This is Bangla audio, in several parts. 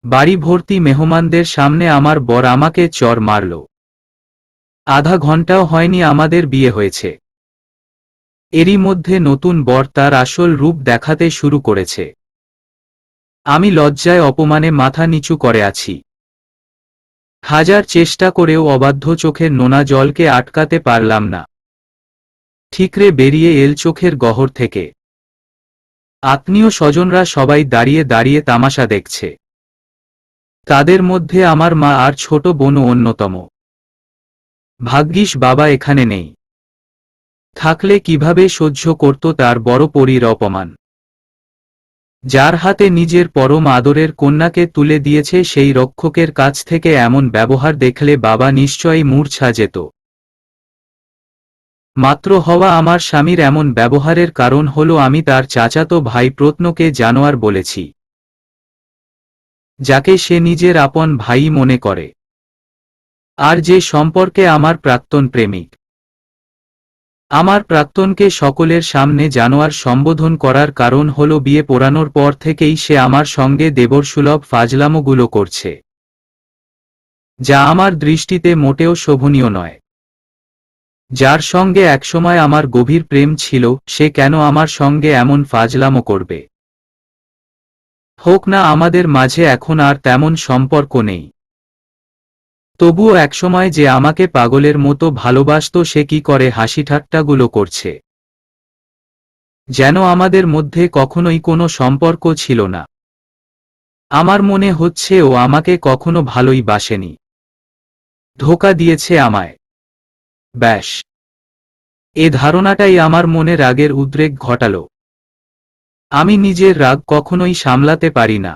বাড়ি ভর্তি মেহমানদের সামনে আমার বর আমাকে চড় মারল। আধা ঘন্টাও হয়নি আমাদের বিয়ে হয়েছে, এরই মধ্যে নতুন বর তার আসল রূপ দেখাতে শুরু করেছে। আমি লজ্জায় অপমানে মাথা নিচু করে আছি। হাজার চেষ্টা করেও অবাধ্য চোখের নোনা জলকে আটকাতে পারলাম না। ঠিকরে বেরিয়ে এল চোখের গহর থেকে। আত্মীয় স্বজনরা সবাই দাঁড়িয়ে দাঁড়িয়ে তামাশা দেখছে। তাদের মধ্যে আমার মা আর ছোট বোনও অন্যতম। ভাগ্যিস বাবা এখানে নেই, থাকলে কিভাবে সহ্য করত তার বড় পরীর অপমান। যার হাতে নিজের পরম আদরের কন্যাকে তুলে দিয়েছে সেই রক্ষকের কাছ থেকে এমন ব্যবহার দেখলে বাবা নিশ্চয়ই মূর্ছা যেত। মাত্র হওয়া আমার স্বামীর এমন ব্যবহারের কারণ হলো আমি তার চাচাতো ভাই প্রত্নকে জানোয়ার বলেছি, যাকে সে নিজের আপন ভাই মনে করে, আর যে সম্পর্কে আমার প্রাক্তন প্রেমিক। আমার প্রাক্তনকে সকলের সামনে জানোয়ার সম্বোধন করার কারণ হলো বিয়ে পোড়ানোর পর থেকেই সে আমার সঙ্গে দেবরসুলভ ফাজলামোগুলো করছে, যা আমার দৃষ্টিতে মোটেও শোভনীয় নয়। যার সঙ্গে একসময় আমার গভীর প্রেম ছিল সে কেন আমার সঙ্গে এমন ফাজলামো করবে? হোক না আমাদের মাঝে এখন আর তেমন সম্পর্ক নেই, তবুও একসময় যে আমাকে পাগলের মতো ভালোবাসত সে কি করে হাসিঠাট্টাগুলো করছে, যেন আমাদের মধ্যে কখনোই কোনো সম্পর্ক ছিল না। আমার মনে হচ্ছে ও আমাকে কখনো ভালোই বাসেনি, ধোঁকা দিয়েছে আমায়। ব্যাস, এ ধারণাটাই আমার মনে রাগের উদ্রেক ঘটাল। আমি নিজের রাগ কখনোই সামলাতে পারি না।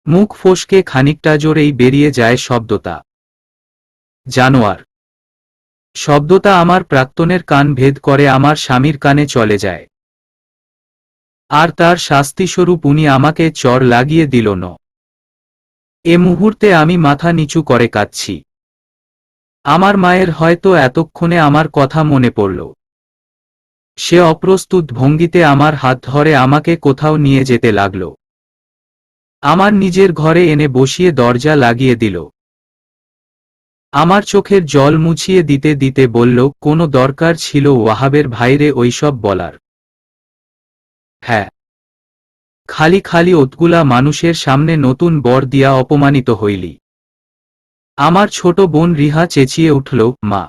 মুখ ফসকে খানিকটা জোরেই বেরিয়ে যায় শব্দটা, জানোয়ার। শব্দটা আমার প্রাক্তনের কান ভেদ করে আমার স্বামীর কানে চলে যায়, আর তার শাস্তিস্বরূপ উনি আমাকে চড় লাগিয়ে দিল ন। এ মুহূর্তে আমি মাথা নিচু করে কাঁদছি। আমার মায়ের হয়তো এতক্ষণে আমার কথা মনে পড়ল। সে অপ্রস্তুত ভঙ্গিতে আমার হাত ধরে আমাকে কোথাও নিয়ে যেতে লাগল। আমার নিজের ঘরে এনে বসিয়ে দরজা লাগিয়ে দিল। আমার চোখের জল মুছিয়ে দিতে দিতে বলল, কোনো দরকার ছিল ওয়াহাবের ভাইরে ওইসব বলার? হ্যাঁ, খালি খালি ওতগুলা মানুষের সামনে নতুন বর দিয়া অপমানিত হইলি। আমার ছোট বোন রিহা চেঁচিয়ে উঠল, মা,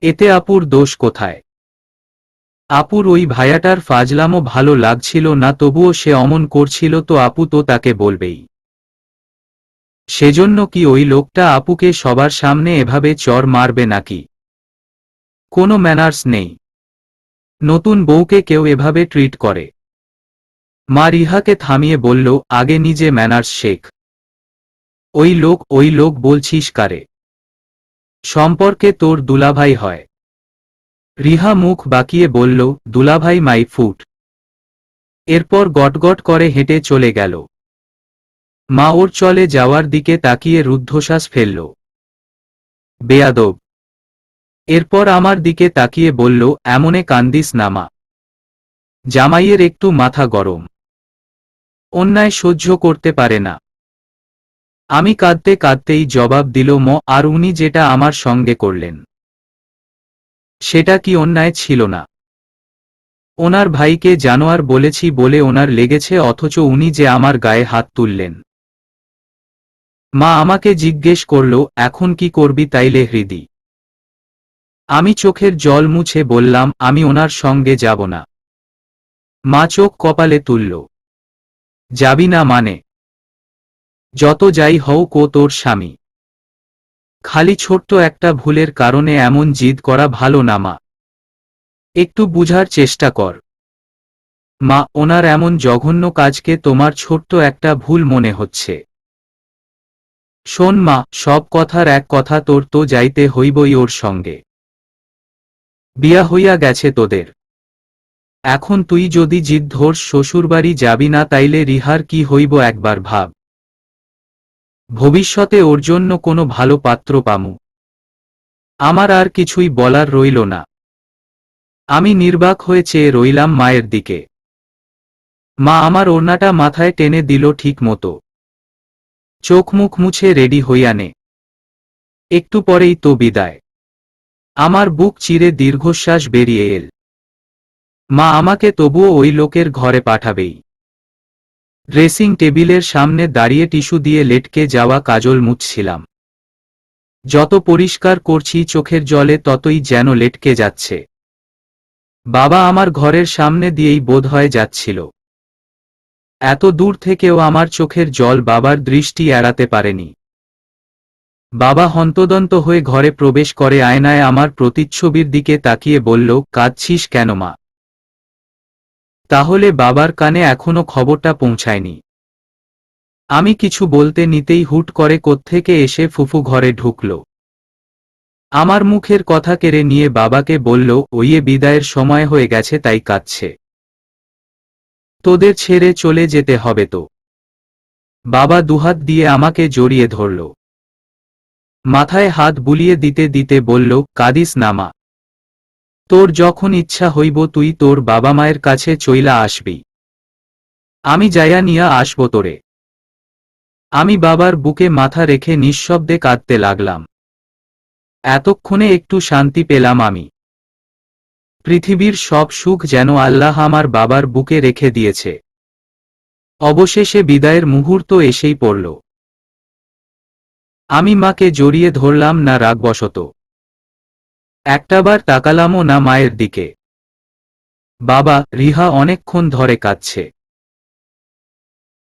এতে আপুর দোষ কোথায়? আপুর ওই ভায়াটার ফাজলামো ভালো লাগছিল না, তবুও সে অমন করছিল তো আপু তো তাকে বলবেই। সেজন্য কি ওই লোকটা আপুকে সবার সামনে এভাবে চড় মারবে নাকি? কোনো ম্যানার্স নেই। নতুন বউকে কেউ এভাবে ট্রিট করে? মা রিহাকে থামিয়ে বলল, আগে নিজে ম্যানার্স শেখ। ওই লোক বলছিস কারে? সম্পর্কে তোর দুলাভাই হয়। রিহা মুখ বাঁকিয়ে বলল, দুলাভাই মাই ফুট। এরপর গটগট করে হেঁটে চলে গেল। মা ওর চলে যাওয়ার দিকে তাকিয়ে রুদ্ধশ্বাস ফেলল। বেয়াদব। এরপর আমার দিকে তাকিয়ে বলল, এমনে কান্দিস না মা, জামাইয়ের একটু মাথা গরম, অন্যায় সহ্য করতে পারে না। আমি কাঁদতে কাঁদতেই জবাব দিল, আর উনি যেটা আমার সঙ্গে করলেন সেটা কি অন্যায় ছিল না? ওনার ভাইকে জানোয়ার বলেছি বলে ওনার লেগেছে, অথচ উনি যে আমার গায়ে হাত তুললেন। মা আমাকে জিজ্ঞেস করল, এখন কি করবি তাইলে হৃদি? আমি চোখের জল মুছে বললাম, আমি ওনার সঙ্গে যাব না। মা চোখ কপালে তুলল। যাবি না মানে? যত যাই হও কো তোর স্বামী। খালি ছোট্ট একটা ভুলের কারণে এমন জিদ করা ভালো না মা, একটু বুঝার চেষ্টা কর। মা, ওনার এমন জঘন্য কাজকে তোমার ছোট্ট একটা ভুল মনে হচ্ছে? শোন মা, সব কথার এক কথা, তোর তো যাইতে হইবই ওর সঙ্গে। বিয়া হইয়া গেছে তোদের, এখন তুই যদি জিদ ধরস শ্বশুরবাড়ি যাবি না তাইলে রিহার কি হইব একবার ভাব। ভবিষ্যতে ওর জন্য কোনো ভালো পাত্র পামু। আমার আর কিছুই বলার রইল না। আমি নির্বাক হয়ে চেয়ে রইলাম মায়ের দিকে। মা আমার ওড়নাটা মাথায় টেনে দিল ঠিক মতো। চোখ মুখ মুছে রেডি হইয়া নে, একটু পরেই তো বিদায়। আমার বুক চিরে দীর্ঘশ্বাস বেরিয়ে এল। মা আমাকে তবুও ওই লোকের ঘরে পাঠাবেই। ড্রেসিং টেবিলের সামনে দাঁড়িয়ে টিস্যু দিয়ে লেটকে যাওয়া কাজল মুছছিলাম। যত পরিষ্কার করছি চোখের জলে ততই যেন লেটকে যাচ্ছে। বাবা আমার ঘরের সামনে দিয়েই বোধহয় যাচ্ছিল। এত দূর থেকেও আমার চোখের জল বাবার দৃষ্টি এড়াতে পারেনি। বাবা হন্তদন্ত হয়ে ঘরে প্রবেশ করে আয়নায় আমার প্রতিচ্ছবির দিকে তাকিয়ে বলল, কাঁদছিস কেন মা? তাহলে বাবার কানে এখনো খবরটা পৌঁছায়নি। আমি কিছু বলতে নিতেই হুট করে কোত্থেকে এসে ফুফু ঘরে ঢুকল। আমার মুখের কথা কেড়ে নিয়ে বাবাকে বলল, ওইয়ে বিদায়ের সময় হয়ে গেছে তাই কাঁদছে। তোদের ছেড়ে চলে যেতে হবে তো। বাবা দুহাত দিয়ে আমাকে জড়িয়ে ধরল। মাথায় হাত বুলিয়ে দিতে দিতে বলল, কাঁদিস না মা। তোর যখন ইচ্ছা হইব তুই তোর বাবা মায়ের কাছে চইলা আসবি। আমি যাইয়া নিয়া আসব তোরে। আমি বাবার বুকে মাথা রেখে নিঃশব্দে কাঁদতে লাগলাম। এতক্ষণে একটু শান্তি পেলাম আমি। পৃথিবীর সব সুখ যেন আল্লাহ আমার বাবার বুকে রেখে দিয়েছে। অবশেষে বিদায়ের মুহূর্ত এসেই পড়ল। আমি মাকে জড়িয়ে ধরলাম না রাগবশত। একটাবার তাকালামও না মায়ের দিকে। বাবা, রিহা অনেকক্ষণ ধরে কাঁদছে।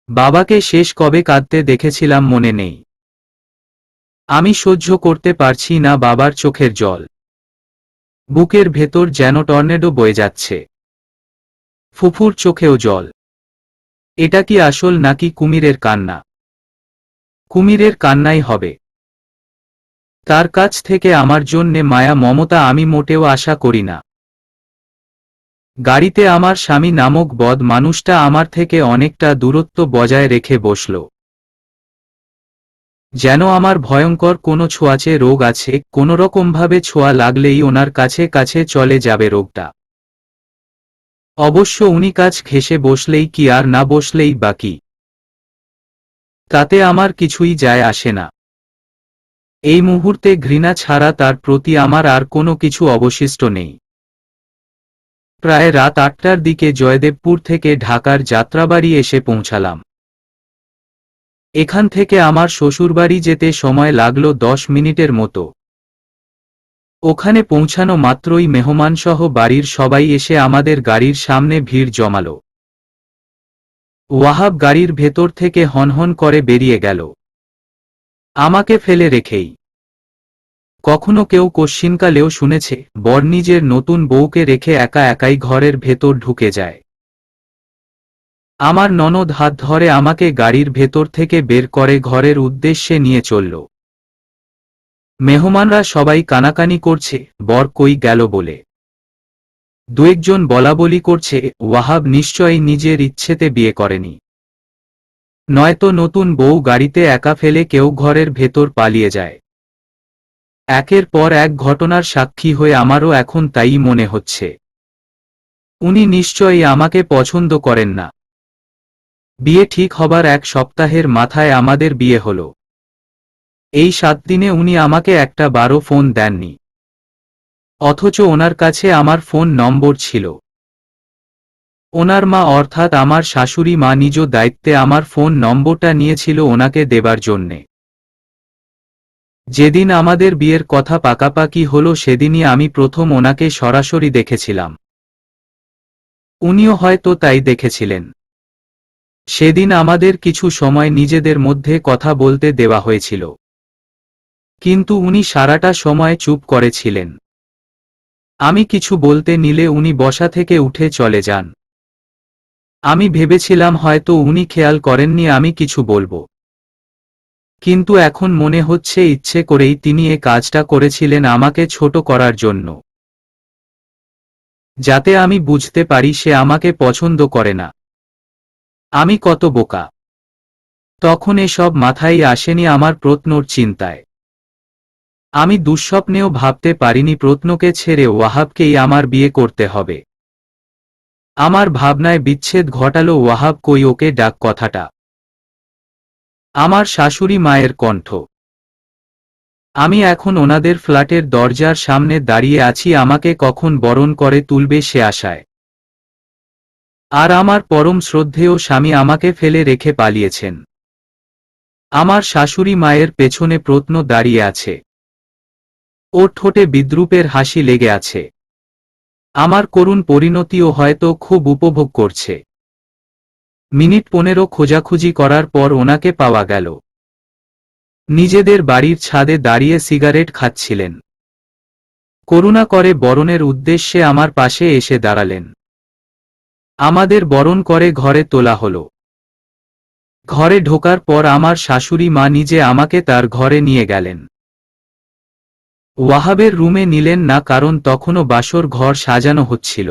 বাবাকে শেষ কবে কাঁদতে দেখেছিলাম মনে নেই। আমি সহ্য করতে পারছি না বাবার চোখের জল। বুকের ভেতর যেন টর্নেডো বয়ে যাচ্ছে। ফুফুর চোখেও জল। এটা কি আসল নাকি কুমিরের কান্না? কুমিরের কান্নাই হবে। তার কাছ থেকে আমার জন্যে মায়া মমতা আমি মোটেও আশা করি না। গাড়িতে আমার স্বামী নামক বদ মানুষটা আমার থেকে অনেকটা দূরত্ব বজায় রেখে বসল। যেন আমার ভয়ঙ্কর কোনো ছোঁয়াচে রোগ আছে, কোনোরকমভাবে ছোঁয়া লাগলেই ওনার কাছে কাছে চলে যাবে রোগটা। অবশ্য উনি কাছ ঘেঁষে বসলেই কি আর না বসলেই বাকি, তাতে আমার কিছুই যায় আসে না। এই মুহূর্তে ঘৃণা ছাড়া তার প্রতি আমার আর কোনো কিছু অবশিষ্ট নেই। প্রায় রাত ৮টার দিকে জয়দেবপুর থেকে ঢাকার যাত্রাবাড়ি এসে পৌঁছালাম। এখান থেকে আমার শ্বশুরবাড়ি যেতে সময় লাগলো ১০ মিনিটের মতো। ওখানে পৌঁছানো মাত্রই মেহমানসহ বাড়ির সবাই এসে আমাদের গাড়ির সামনে ভিড় জমালো। ওয়াহাব গাড়ির ভেতর থেকে হনহন করে বেরিয়ে গেল, আমাকে ফেলে রেখেই। কখনো কেউ কশ্চিনকালেও শুনেছে বর নিজের নতুন বউকে রেখে একা একাই ঘরের ভেতর ঢুকে যায়? আমার ননদ হাত ধরে আমাকে গাড়ির ভেতর থেকে বের করে ঘরের উদ্দেশ্যে নিয়ে চলল। মেহমানরা সবাই কানাকানি করছে বর কই গেল বলে। দু একজন বলাবলি করছে ওয়াহাব নিশ্চয়ই নিজের ইচ্ছেতে বিয়ে করেনি, নয়তো নতুন বউ গাড়িতে একা ফেলে কেউ ঘরের ভেতর পালিয়ে যায়। একের পর এক ঘটনার সাক্ষী হয়ে আমারও এখন তাই মনে হচ্ছে। উনি নিশ্চয়ই আমাকে পছন্দ করেন না। বিয়ে ঠিক হবার ১ সপ্তাহের মাথায় আমাদের বিয়ে হল। এই ৭ দিনে উনি আমাকে একটা বারও ফোন দেননি। অথচ ওনার কাছে আমার ফোন নম্বর ছিল। ওনার মা অর্থাৎ আমার শাশুড়ি মা নিজ দায়িত্বে আমার ফোন নম্বরটা নিয়েছিল ওনাকে দেবার জন্যে। যেদিন আমাদের বিয়ের কথা পাকাপাকি হলো সেদিনই আমি প্রথম ওনাকে সরাসরি দেখেছিলাম। উনিও হয়তো তাই দেখেছিলেন। সেদিন আমাদের কিছু সময় নিজেদের মধ্যে কথা বলতে দেওয়া হয়েছিল, কিন্তু উনি সারাটা সময় চুপ করেছিলেন। আমি কিছু বলতে নিলে উনি বসা থেকে উঠে চলে যান। আমি ভেবেছিলাম হয়তো উনি খেয়াল করেননি আমি কিছু বলবো, কিন্তু এখন মনে হচ্ছে ইচ্ছে করেই তিনি এ কাজটা করেছিলেন আমাকে ছোট করার জন্য, যাতে আমি বুঝতে পারি সে আমাকে পছন্দ করে না। আমি কত বোকা! তখন এসব মাথায় আসেনি আমার প্রত্নর চিন্তায়। আমি দুঃস্বপ্নেও ভাবতে পারিনি প্রত্নকে ছেড়ে ওয়াহাবকেই আমার বিয়ে করতে হবে। আমার ভাবনায় বিচ্ছেদ ঘটালো ওয়াহাব কই ওকে ডাক কথাটা। আমার শাশুড়ি মায়ের কণ্ঠ। আমি এখন ওনাদের ফ্ল্যাটের দরজার সামনে দাঁড়িয়ে আছি, আমাকে কখন বরণ করে তুলবে সে আশায়। আর আমার পরম শ্রদ্ধেয় স্বামী আমাকে ফেলে রেখে পালিয়েছেন। আমার শাশুড়ি মায়ের পেছনে প্রত্ন দাঁড়িয়ে আছে, ওর ঠোঁটে বিদ্রূপের হাসি লেগে আছে। আমার করুণ পরিণতিও হয়তো খুব উপভোগ করছে। মিনিট 15 খোঁজাখুঁজি করার পর ওনাকে পাওয়া গেল। নিজেদের বাড়ির ছাদে দাঁড়িয়ে সিগারেট খাচ্ছিলেন। করুণা করে বরণের উদ্দেশ্যে আমার পাশে এসে দাঁড়ালেন। আমাদের বরণ করে ঘরে তোলা হলো। ঘরে ঢোকার পর আমার শাশুড়ি মা নিজে আমাকে তার ঘরে নিয়ে গেলেন। ওয়াহাবের রুমে নিলেন না, কারণ তখনও বাসর ঘর সাজানো হচ্ছিল।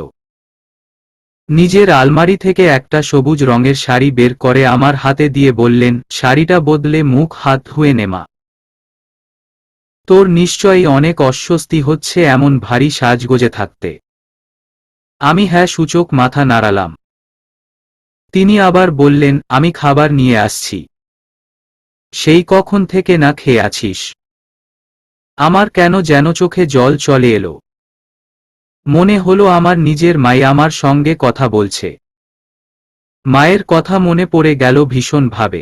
নিজের আলমারি থেকে একটা সবুজ রঙের শাড়ি বের করে আমার হাতে দিয়ে বললেন, শাড়িটা বদলে মুখ হাত ধুয়ে নে মা। তোর নিশ্চয়ই অনেক অস্বস্তি হচ্ছে এমন ভারী সাজগোজে থাকতে। আমি হ্যাঁ সূচক মাথা নাড়ালাম। তিনি আবার বললেন, আমি খাবার নিয়ে আসছি। সেই কখন থেকে না খেয়ে আছিস? আমার কেন যেন চোখে জল চলে এলো। মনে হলো আমার নিজের মাই আমার সঙ্গে কথা বলছে। মায়ের কথা মনে পড়ে গেল ভীষণভাবে।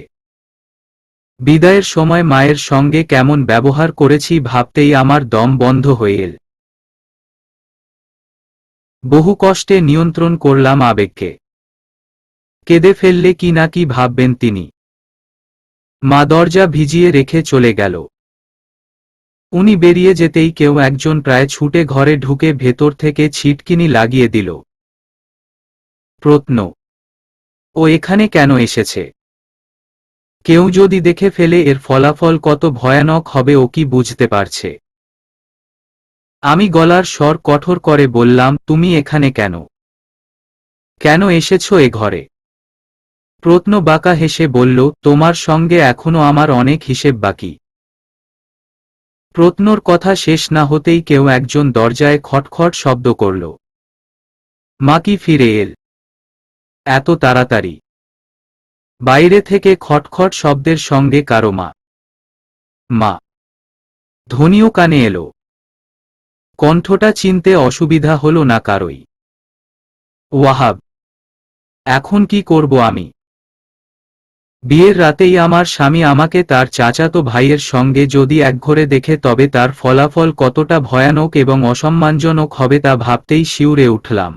বিদায়ের সময় মায়ের সঙ্গে কেমন ব্যবহার করেছি ভাবতেই আমার দম বন্ধ হয়ে এল। বহু কষ্টে নিয়ন্ত্রণ করলাম আবেগকে। কেঁদে ফেললে কি না কি ভাববেন তিনি। মা দরজা ভিজিয়ে রেখে চলে গেল। উনি বেরিয়ে যেতেই কেউ একজন প্রায় ছুটে ঘরে ঢুকে ভেতর থেকে ছিটকিনি লাগিয়ে দিল। প্রত্ন, ও এখানে কেন এসেছে? কেউ যদি দেখে ফেলে এর ফলাফল কত ভয়ানক হবে ও কি বুঝতে পারছে? আমি গলার স্বর কঠোর করে বললাম, তুমি এখানে কেন? কেন এসেছো এ ঘরে? প্রত্ন বাঁকা হেসে বলল, তোমার সঙ্গে এখনো আমার অনেক হিসেব বাকি। প্রত্নর কথা শেষ না হতেই কেউ একজন দরজায় খটখট শব্দ করল। মা কি ফিরে এল এত তাড়াতাড়ি? বাইরে থেকে খটখট শব্দের সঙ্গে কারো মা মা ধ্বনিও কানে এলো। কণ্ঠটা চিনতে অসুবিধা হলো না কারোই। ওয়াহাব, এখন কি করব আমি? বিয়ের রাতেই আমার স্বামী আমাকে তার চাচাতো ভাইয়ের সঙ্গে যদি একঘরে দেখে তবে তার ফলাফল কতটা ভয়ানক এবং অসম্মানজনক হবে তা ভাবতেই শিউরে উঠলাম।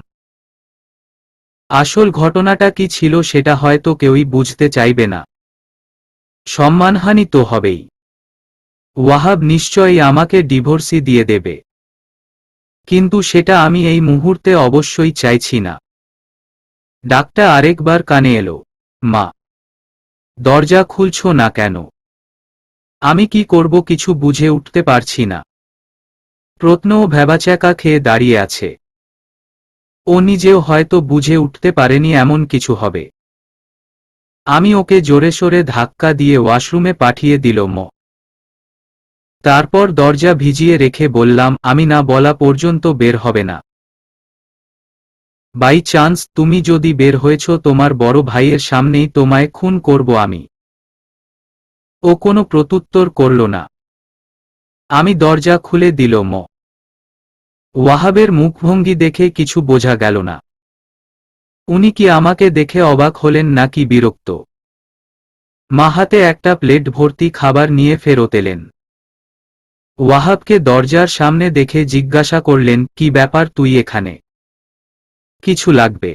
আসল ঘটনাটা কি ছিল সেটা হয়তো কেউই বুঝতে চাইবে না। সম্মানহানি তো হবেই। ওয়াহাব নিশ্চয়ই আমাকে ডিভোর্সই দিয়ে দেবে। কিন্তু সেটা আমি এই মুহূর্তে অবশ্যই চাইছি না। ডাকটা আরেকবার কানে এলো। মা, দরজা খুলছো না কেন? আমি কি করব কিছু বুঝে উঠতে পারছি না। প্রত্নও ভ্যাবাচ্যাকা খেয়ে দাঁড়িয়ে আছে। ও নিজেও হয়তো বুঝে উঠতে পারেনি এমন কিছু হবে। আমি ওকে জোরে সোরে ধাক্কা দিয়ে ওয়াশরুমে পাঠিয়ে দিল ম। তারপর দরজা ভিজিয়ে রেখে বললাম, আমি না বলা পর্যন্ত বের হবে না। বাই চান্স তুমি যদি বের হয়েছ তোমার বড় ভাইয়ের সামনেই তোমায় খুন করব আমি। ও কোনো প্রত্যুত্তর করল না। আমি দরজা খুলে দিল ম। ওয়াহাবের মুখভঙ্গি দেখে কিছু বোঝা গেল না। উনি কি আমাকে দেখে অবাক হলেন নাকি বিরক্ত? মা হাতে একটা প্লেট ভর্তি খাবার নিয়ে ফেরত এলেন। ওয়াহাবকে দরজার সামনে দেখে জিজ্ঞাসা করলেন, কি ব্যাপার তুই এখানে? কিছু লাগবে?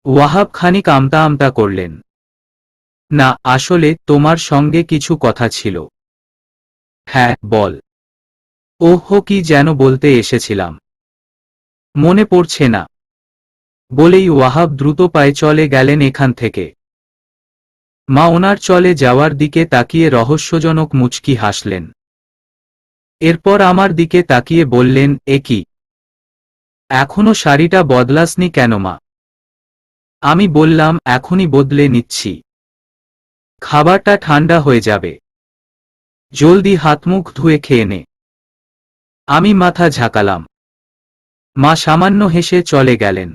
ওয়াহাব খানিক আমতা আমতা করলেন। না, আসলে তোমার সঙ্গে কিছু কথা ছিল। হ্যাঁ, বল। ওহ, কি যেন বলতে এসেছিলাম, মনে পড়ছে না। বলেই ওয়াহাব দ্রুত পায়ে চলে গেলেন এখান থেকে। মা ওনার চলে যাওয়ার দিকে তাকিয়ে রহস্যজনক মুচকি হাসলেন। এরপর আমার দিকে তাকিয়ে বললেন, এ কি? এখনো শাড়িটা বদলাসনি কেন মা? আমি বললাম, এখনই বদলে নিচ্ছি। খাবারটা ঠান্ডা হয়ে যাবে। জলদি হাতমুখ ধুয়ে খেয়ে নে। আমি মাথা ঝাঁকালাম। মা সামান্য হেসে চলে গেলেন।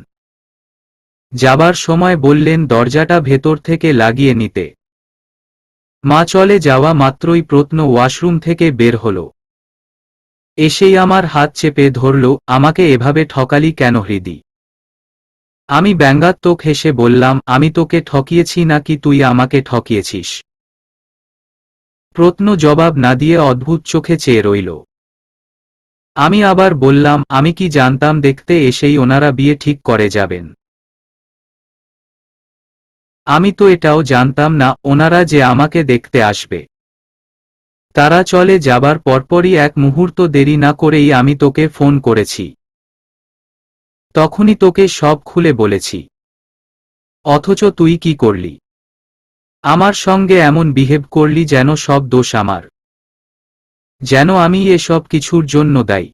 যাবার সময় বললেন দরজাটা ভেতর থেকে লাগিয়ে নিতে। মা চলে যাওয়া মাত্রই প্রত্ন ওয়াশরুম থেকে বের হলো। এসেই আমার হাত চেপে ধরল, আমাকে এভাবে ঠকালি কেন হৃদি? আমি ব্যঙ্গাত্মক হেসে বললাম, আমি তোকে ঠকিয়েছি নাকি তুই আমাকে ঠকিয়েছিস? প্রত্ন জবাব না দিয়ে অদ্ভুত চোখে চেয়ে রইল। আমি আবার বললাম, আমি কি জানতাম দেখতে এসেই ওনারা বিয়ে ঠিক করে যাবেন? আমি তো এটাও জানতাম না ওনারা যে আমাকে দেখতে আসবে। তারা চলে যাবার পরপরই এক মুহূর্ত দেরি না করেই আমি তোকে ফোন করেছি। তখনই তোকে সব খুলে বলেছি। অথচ তুই কি করলি? আমার সঙ্গে এমন বিহেভ করলি যেন সব দোষ আমার, যেন আমি এসব কিছুর জন্য দায়ী।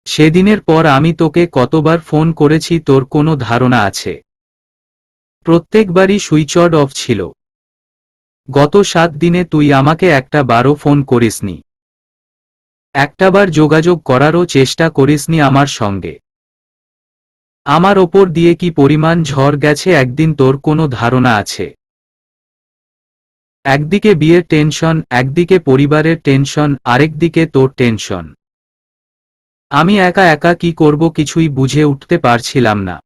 সেদিনের পর আমি তোকে কতবার ফোন করেছি তোর কোনো ধারণা আছে? প্রত্যেকবারই সুইচ অফ ছিল। গত 7 দিনে তুই আমাকে একটা বারও ফোন করিসনি, একটাবার যোগাযোগ করারও চেষ্টা করিসনি আমার সঙ্গে। আমার ওপর দিয়ে কি পরিমাণ ঝড় গেছে একদিন তোর কোনো ধারণা আছে? একদিকে বিয়ের টেনশন, একদিকে পরিবারের টেনশন, আরেকদিকে তোর টেনশন। আমি একা একা কি করব কিছুই বুঝে উঠতে পারছিলাম না।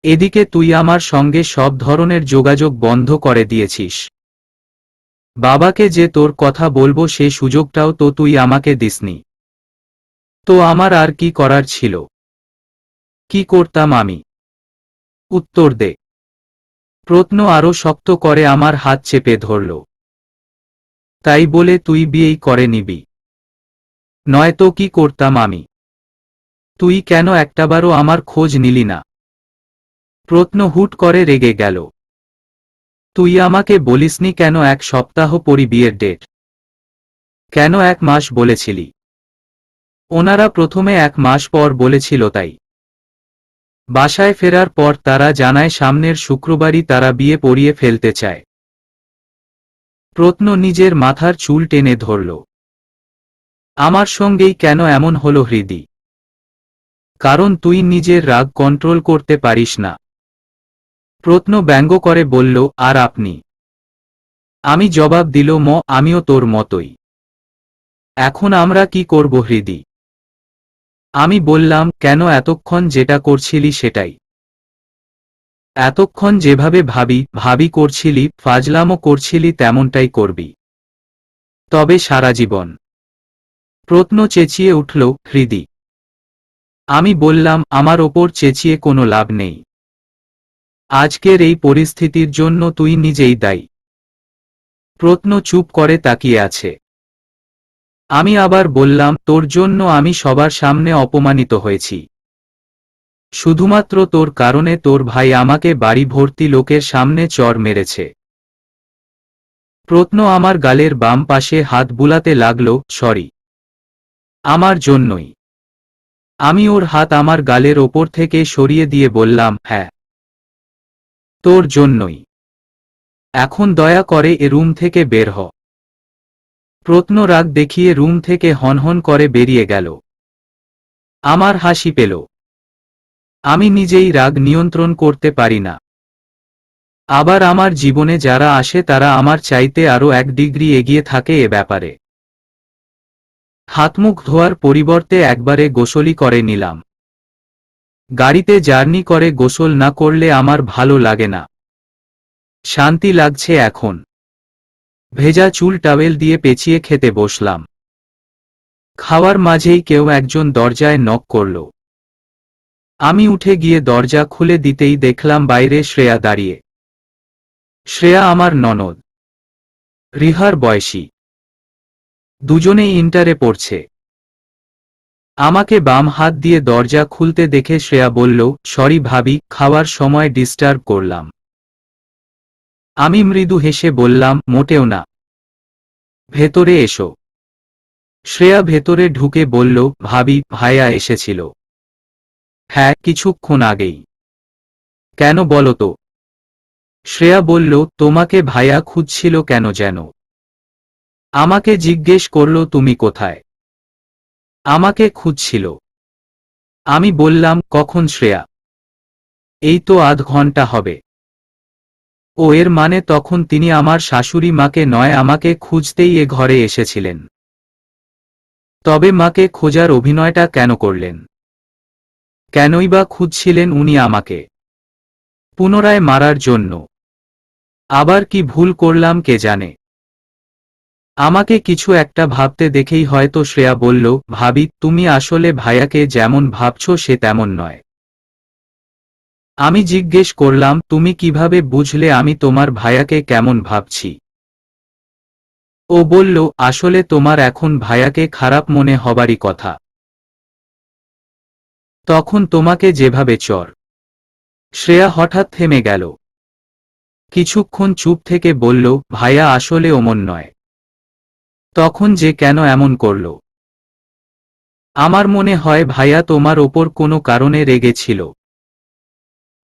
এদিকে তুই আমার সঙ্গে সব ধরনের যোগাযোগ বন্ধ করে দিয়েছিস। বাবাকে যে তোর কথা বলবো সে সুযোগটাও তো তুই আমাকে দিসনি। তো আমার আর কি করার ছিল? কি করতাম আমি? উত্তর দে। প্রত্ন আরো শক্ত করে আমার হাত চেপে ধরল। তাই বলে তুই বিয়েই করে নিবি? নয়তো কি করতাম আমি? তুই কেন একটাবারও আমার খোঁজ নিলি না? প্রত্ন হুট করে রেগে গেল। তুই আমাকে বলিসনি কেন 1 সপ্তাহ পরই বিয়ের ডেট? কেন 1 মাস বলেছিলি? ওনারা প্রথমে 1 মাস পর বলেছিল তাই। বাসায় ফেরার পর তারা জানায় সামনের শুক্রবারই তারা বিয়ে পড়িয়ে ফেলতে চায়। প্রত্ন নিজের মাথার চুল টেনে ধরল। আমার সঙ্গেই কেন এমন হলো হৃদি? কারণ তুই নিজের রাগ কন্ট্রোল করতে পারিস না। প্রত্ন ব্যঙ্গ করে বলল, আর আপনি? আমি জবাব দিল, আমিও তোর মতোই। এখন আমরা কি করব হৃদি? আমি বললাম, কেন এতক্ষণ যেটা করছিলি সেটাই। এতক্ষণ যেভাবে ভাবি করছিলি, ফাজলামো করছিলি তেমনটাই করবি। তবে সারা জীবন। প্রত্ন চেঁচিয়ে উঠল, হৃদি। আমি বললাম, আমার ওপর চেঁচিয়ে কোনো লাভ নেই। আজকের এই পরিস্থিতির জন্য তুই নিজেই দায়ী। প্রত্ন চুপ করে তাকিয়ে আছে। আমি আবার বললাম, তোর জন্য আমি সবার সামনে অপমানিত হয়েছি। শুধুমাত্র তোর কারণে তোর ভাই আমাকে বাড়ি ভর্তি লোকের সামনে চড় মেরেছে। প্রত্ন আমার গালের বাম পাশে হাত বুলাতে লাগল, সরি। আমার জন্যই। আমি ওর হাত আমার গালের ওপর থেকে সরিয়ে দিয়ে বললাম, হ্যাঁ, তোর জন্যই। এখন দয়া করে এ রুম থেকে বের হ। প্রত্ন রাগ দেখিয়ে রুম থেকে হনহন করে বেরিয়ে গেল। আমার হাসি পেল। আমি নিজেই রাগ নিয়ন্ত্রণ করতে পারি না। আবার আমার জীবনে যারা আসে তারা আমার চাইতে আরও 1 ডিগ্রি এগিয়ে থাকে এ ব্যাপারে। হাতমুখ ধোয়ার পরিবর্তে একবারে গোসলই করে নিলাম। গাড়িতে জার্নি করে গোসল না করলে আমার ভালো লাগে না। শান্তি লাগছে এখন। ভেজা চুল টাওয়েল দিয়ে পেঁচিয়ে খেতে বসলাম। খাওয়ার মাঝেই কেউ একজন দরজায় নক করল। আমি উঠে গিয়ে দরজা খুলে দিতেই দেখলাম বাইরে শ্রেয়া দাঁড়িয়ে। শ্রেয়া আমার ননদ, রিহার বয়সী। দুজনেই ইন্টারে পড়ছে। আমাকে বাম হাত দিয়ে দরজা খুলতে দেখে শ্রেয়া বলল, সরি ভাবি, খাওয়ার সময় ডিস্টার্ব করলাম। আমি মৃদু হেসে বললাম, মোটেও না। ভেতরে এসো। শ্রেয়া ভেতরে ঢুকে বলল, ভাবি, ভাইয়া এসেছিল। হ্যাঁ, কিছুক্ষণ আগেই। কেন বলো তো? শ্রেয়া বলল, তোমাকে ভাইয়া খুঁজছিল কেন যেন। আমাকে জিজ্ঞেস করল তুমি কোথায়। আমাকে খুঁজছিল। আমি বললাম, কখন শ্রেয়া? এই তো আধ ঘন্টা হবে। ও এর মানে তখন তিনি আমার শাশুড়ি মাকে নয় আমাকে খুঁজতেই এ ঘরে এসেছিলেন। তবে মাকে খোঁজার অভিনয়টা কেন করলেন? কেনই বা খুঁজছিলেন উনি আমাকে? পুনরায় মারার জন্য? আবার কি ভুল করলাম কে জানে। আমাকে কিছু একটা ভাবতে দেখেই হয়তো শ্রেয়া বলল, ভাবি তুমি আসলে ভাইয়াকে যেমন ভাবছো সে তেমন নয়। আমি জিজ্ঞেস করলাম, তুমি কিভাবে বুঝলে আমি তোমার ভাইয়াকে কেমন ভাবছি? ও বলল, আসলে তোমার এখন ভাইয়াকে খারাপ মনে হবারই কথা। তখন তোমাকে যেভাবে চর। শ্রেয়া হঠাৎ থেমে গেল। কিছুক্ষণ চুপ থেকে বলল, ভাইয়া আসলে ওমন নয়। তখন যে কেন এমন করল? আমার মনে হয় ভাইয়া তোমার ওপর কোনো কারণে রেগেছিল।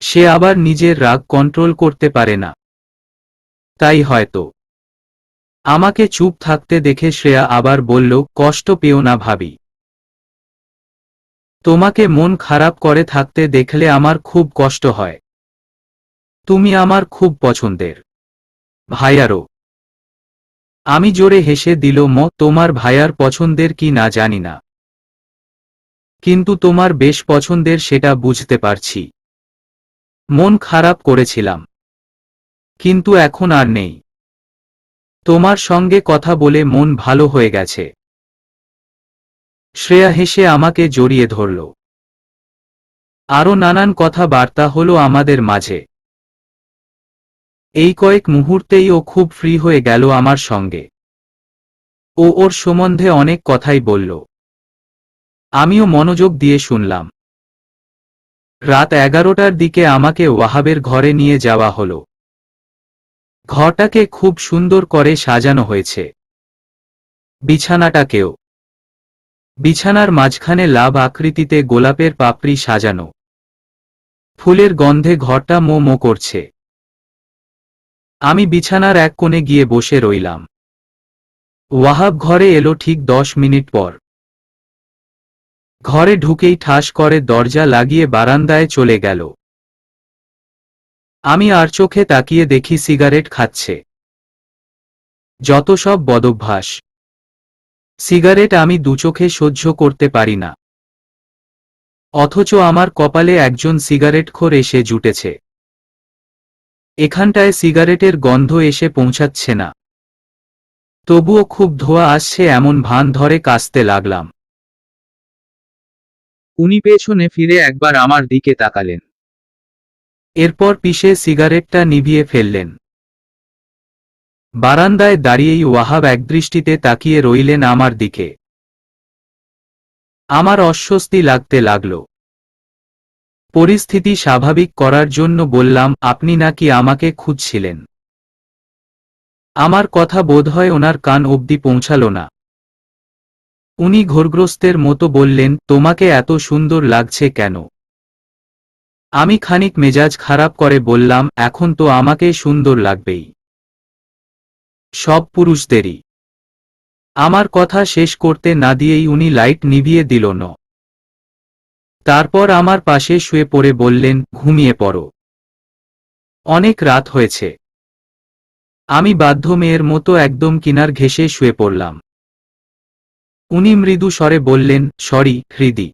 সে আবার নিজের রাগ কন্ট্রোল করতে পারে না। তাই হয়তো। আমাকে চুপ থাকতে দেখে শ্রেয়া আবার বলল, কষ্ট পেও না ভাবি। তোমাকে মন খারাপ করে থাকতে দেখলে আমার খুব কষ্ট হয়। তুমি আমার খুব পছন্দের। ভাইয়ারও। আমি জোরে হেসে দিল, তোমার ভাইয়ার পছন্দের কি না জানি না, কিন্তু তোমার বেশ পছন্দের সেটা বুঝতে পারছি। মন খারাপ করেছিলাম, কিন্তু এখন আর নেই। তোমার সঙ্গে কথা বলে মন ভালো হয়ে গেছে। শ্রেয়া হেসে আমাকে জড়িয়ে ধরল। আরও নানান কথাবার্তা হলো আমাদের মাঝে। এই কয়েক মুহূর্তেই ও খুব ফ্রি হয়ে গেল আমার সঙ্গে। ও ওর সম্বন্ধে অনেক কথাই বলল। আমিও মনোযোগ দিয়ে শুনলাম। রাত 11টার দিকে আমাকে ওয়াহাবের ঘরে নিয়ে যাওয়া হলো। ঘরটাকে খুব সুন্দর করে সাজানো হয়েছে। বিছানাটাকেও। বিছানার মাঝখানে লাভ আকৃতিতে গোলাপের পাপড়ি সাজানো। ফুলের গন্ধে ঘরটা মো মো করছে। আমি বিছানার এক কোণে গিয়ে বসে রইলাম। ওয়াহাব ঘরে এলো ঠিক 10 মিনিট পর। ঘরে ঢুকেই ঠাস করে দরজা লাগিয়ে বারান্দায় চলে গেল। আমি আর চোখে তাকিয়ে দেখি সিগারেট খাচ্ছে। যত সব বদভ্যাস। সিগারেট আমি দুচোখে সহ্য করতে পারি না। অথচ আমার কপালে একজন সিগারেটখোর এসে জুটেছে। এখানটায় সিগারেটের গন্ধ এসে পৌঁছাচ্ছে না। তবুও খুব ধোঁয়া আসছে এমন ভান ধরে কাশতে লাগলাম। উনি পেছনে ফিরে একবার আমার দিকে তাকালেন। এরপর পিষে সিগারেটটা নিভিয়ে ফেললেন। বারান্দায় দাঁড়িয়েই ওয়াহাব একদৃষ্টিতে তাকিয়ে রইলেন আমার দিকে। আমার অস্বস্তি লাগতে লাগল। পরিস্থিতি স্বাভাবিক করার জন্য বললাম, আপনি নাকি আমাকে খুঁজছিলেন? আমার কথা বোধহয় ওনার কান অবধি পৌঁছাল না। উনি ঘোরগ্রস্তের মতো বললেন, তোমাকে এত সুন্দর লাগছে কেন? আমি খানিক মেজাজ খারাপ করে বললাম, এখন তো আমাকে সুন্দর লাগবেই। সব পুরুষদেরই। আমার কথা শেষ করতে না দিয়েই উনি লাইট নিভিয়ে দিল না। তারপর আমার পাশে শুয়ে পড়ে বললেন, ঘুমিয়ে পড়ো। অনেক রাত হয়েছে। আমি বাধ্য মেয়ের মতো একদম কিনার ঘেঁষে শুয়ে পড়লাম। উনি মৃদু স্বরে বললেন, সরি হৃদি।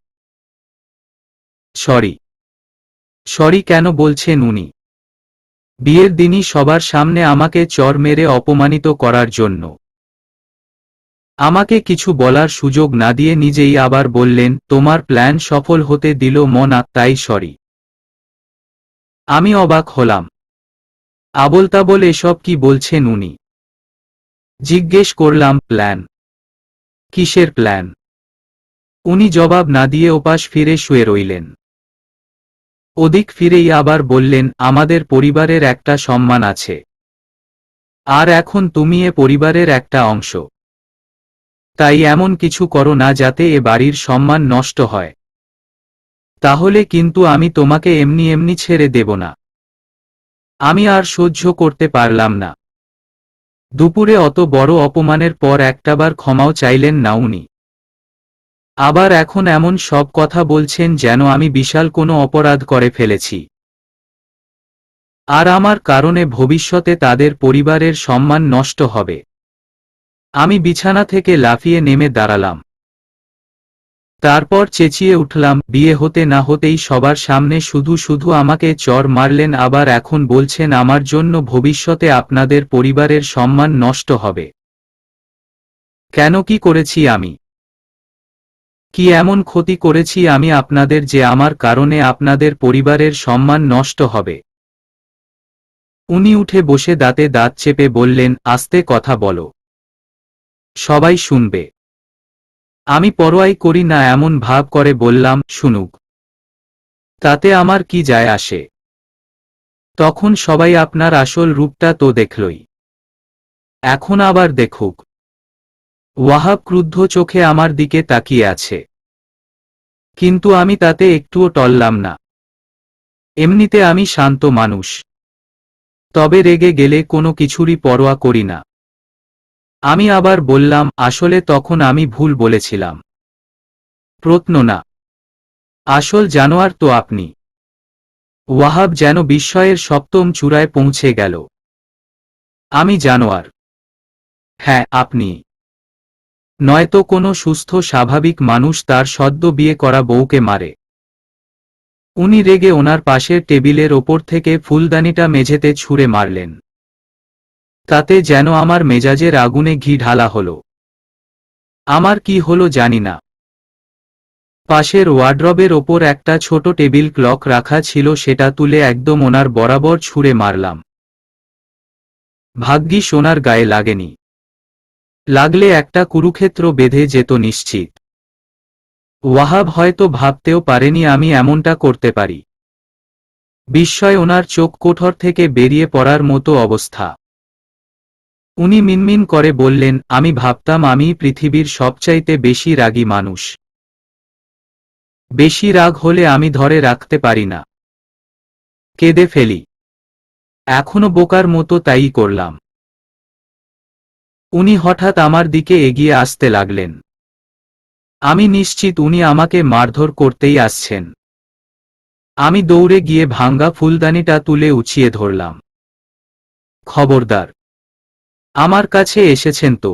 সরি। সরি কেন বলছেন উনি? বিয়ের দিনই সবার সামনে আমাকে চর মেরে অপমানিত করার জন্য। আমাকে কিছু বলার সুযোগ না দিয়ে নিজেই আবার বললেন, তোমার প্ল্যান সফল হতে দিল না তাই সরি। আমি অবাক হলাম। আবোলতাবোল এসব কি বলছেন উনি? জিজ্ঞেস করলাম, প্ল্যান? কিসের প্ল্যান? উনি জবাব না দিয়ে ওপাশ ফিরে শুয়ে রইলেন। ওদিক ফিরেই আবার বললেন, আমাদের পরিবারের একটা সম্মান আছে। আর এখন তুমি এ পরিবারের একটা অংশ। তাই এমন কিছু করো না যাতে এ বাড়ির সম্মান নষ্ট হয়। তাহলে কিন্তু আমি তোমাকে এমনি এমনি ছেড়ে দেব না। আমি আর সহ্য করতে পারলাম না। দুপুরে অত বড় অপমানের পর একটাবার ক্ষমাও চাইলেন না উনি। আবার এখন এমন সব কথা বলছেন যেন আমি বিশাল কোনো অপরাধ করে ফেলেছি। আর আমার কারণে ভবিষ্যতে তাদের পরিবারের সম্মান নষ্ট হবে। আমি বিছানা থেকে লাফিয়ে নেমে দাঁড়ালাম। তারপর চেঁচিয়ে উঠলাম, বিয়ে হতে না হতেই সবার সামনে শুধু শুধু আমাকে চড় মারলেন, আবার এখন বলছেন আমার জন্য ভবিষ্যতে আপনাদের পরিবারের সম্মান নষ্ট হবে। কেন, কি করেছি আমি? কি এমন ক্ষতি করেছি আমি আপনাদের যে আমার কারণে আপনাদের পরিবারের সম্মান নষ্ট হবে? উনি উঠে বসে দাঁতে দাঁত চেপে বললেন, আস্তে কথা বলো, সবাই শুনবে। আমি পরোয়াই করি না এমন ভাব করে বললাম, শুনুক, তাতে আমার কি যায় আসে? তখন সবাই আপনার আসল রূপটা তো দেখলই, এখন আবার দেখুক। ওয়াহাব ক্রুদ্ধ চোখে আমার দিকে তাকিয়ে আছে, কিন্তু আমি তাতে একটুও টললাম না। এমনিতে আমি শান্ত মানুষ, তবে রেগে গেলে কোনো কিছুরই পরোয়া করি না। আমি আবার বললাম, আসলে তখন আমি ভুল বলেছিলাম। প্রত্ন না, আসল জানোয়ার তো আপনি। ওয়াহাব যেন বিস্ময়ের সপ্তম চূড়ায় পৌঁছে গেল। আমি জানোয়ার? হ্যাঁ, আপনি। নয়তো কোনো সুস্থ স্বাভাবিক মানুষ তার সদ্য বিয়ে করা বউকে মারে? উনি রেগে ওনার পাশের টেবিলের ওপর থেকে ফুলদানিটা মেঝেতে ছুঁড়ে মারলেন। তাতে যেন আমার মেজাজের আগুনে ঘি ঢালা হলো। আমার কি হলো জানি না। পাশের ওয়ার্ড্রবের ওপর একটা ছোট টেবিল ক্লক রাখা ছিল, সেটা তুলে একদম ওনার বরাবর ছুঁড়ে মারলাম। ভাগ্যিস ওনার গায়ে লাগেনি, লাগলে একটা কুরুক্ষেত্র বেঁধে যেত নিশ্চিত। ওয়াহাব হয়তো ভাবতেও পারেনি আমি এমনটা করতে পারি। বিস্ময় ওনার চোখ কোঠর থেকে বেরিয়ে পড়ার মতো অবস্থা। উনি মিনমিন করে বললেন, আমি ভাবতাম আমি পৃথিবীর সবচাইতে বেশি রাগী মানুষ। বেশি রাগ হলে আমি ধরে রাখতে পারি না, কেঁদে ফেলি। এখনো বোকার মতো তাই করলাম। উনি হঠাৎ আমার দিকে এগিয়ে আসতে লাগলেন। আমি নিশ্চিত উনি আমাকে মারধর করতেই আসছেন। আমি দৌড়ে গিয়ে ভাঙ্গা ফুলদানিটা তুলে উঁচিয়ে ধরলাম। খবরদার, আমার কাছে এসেছেন তো?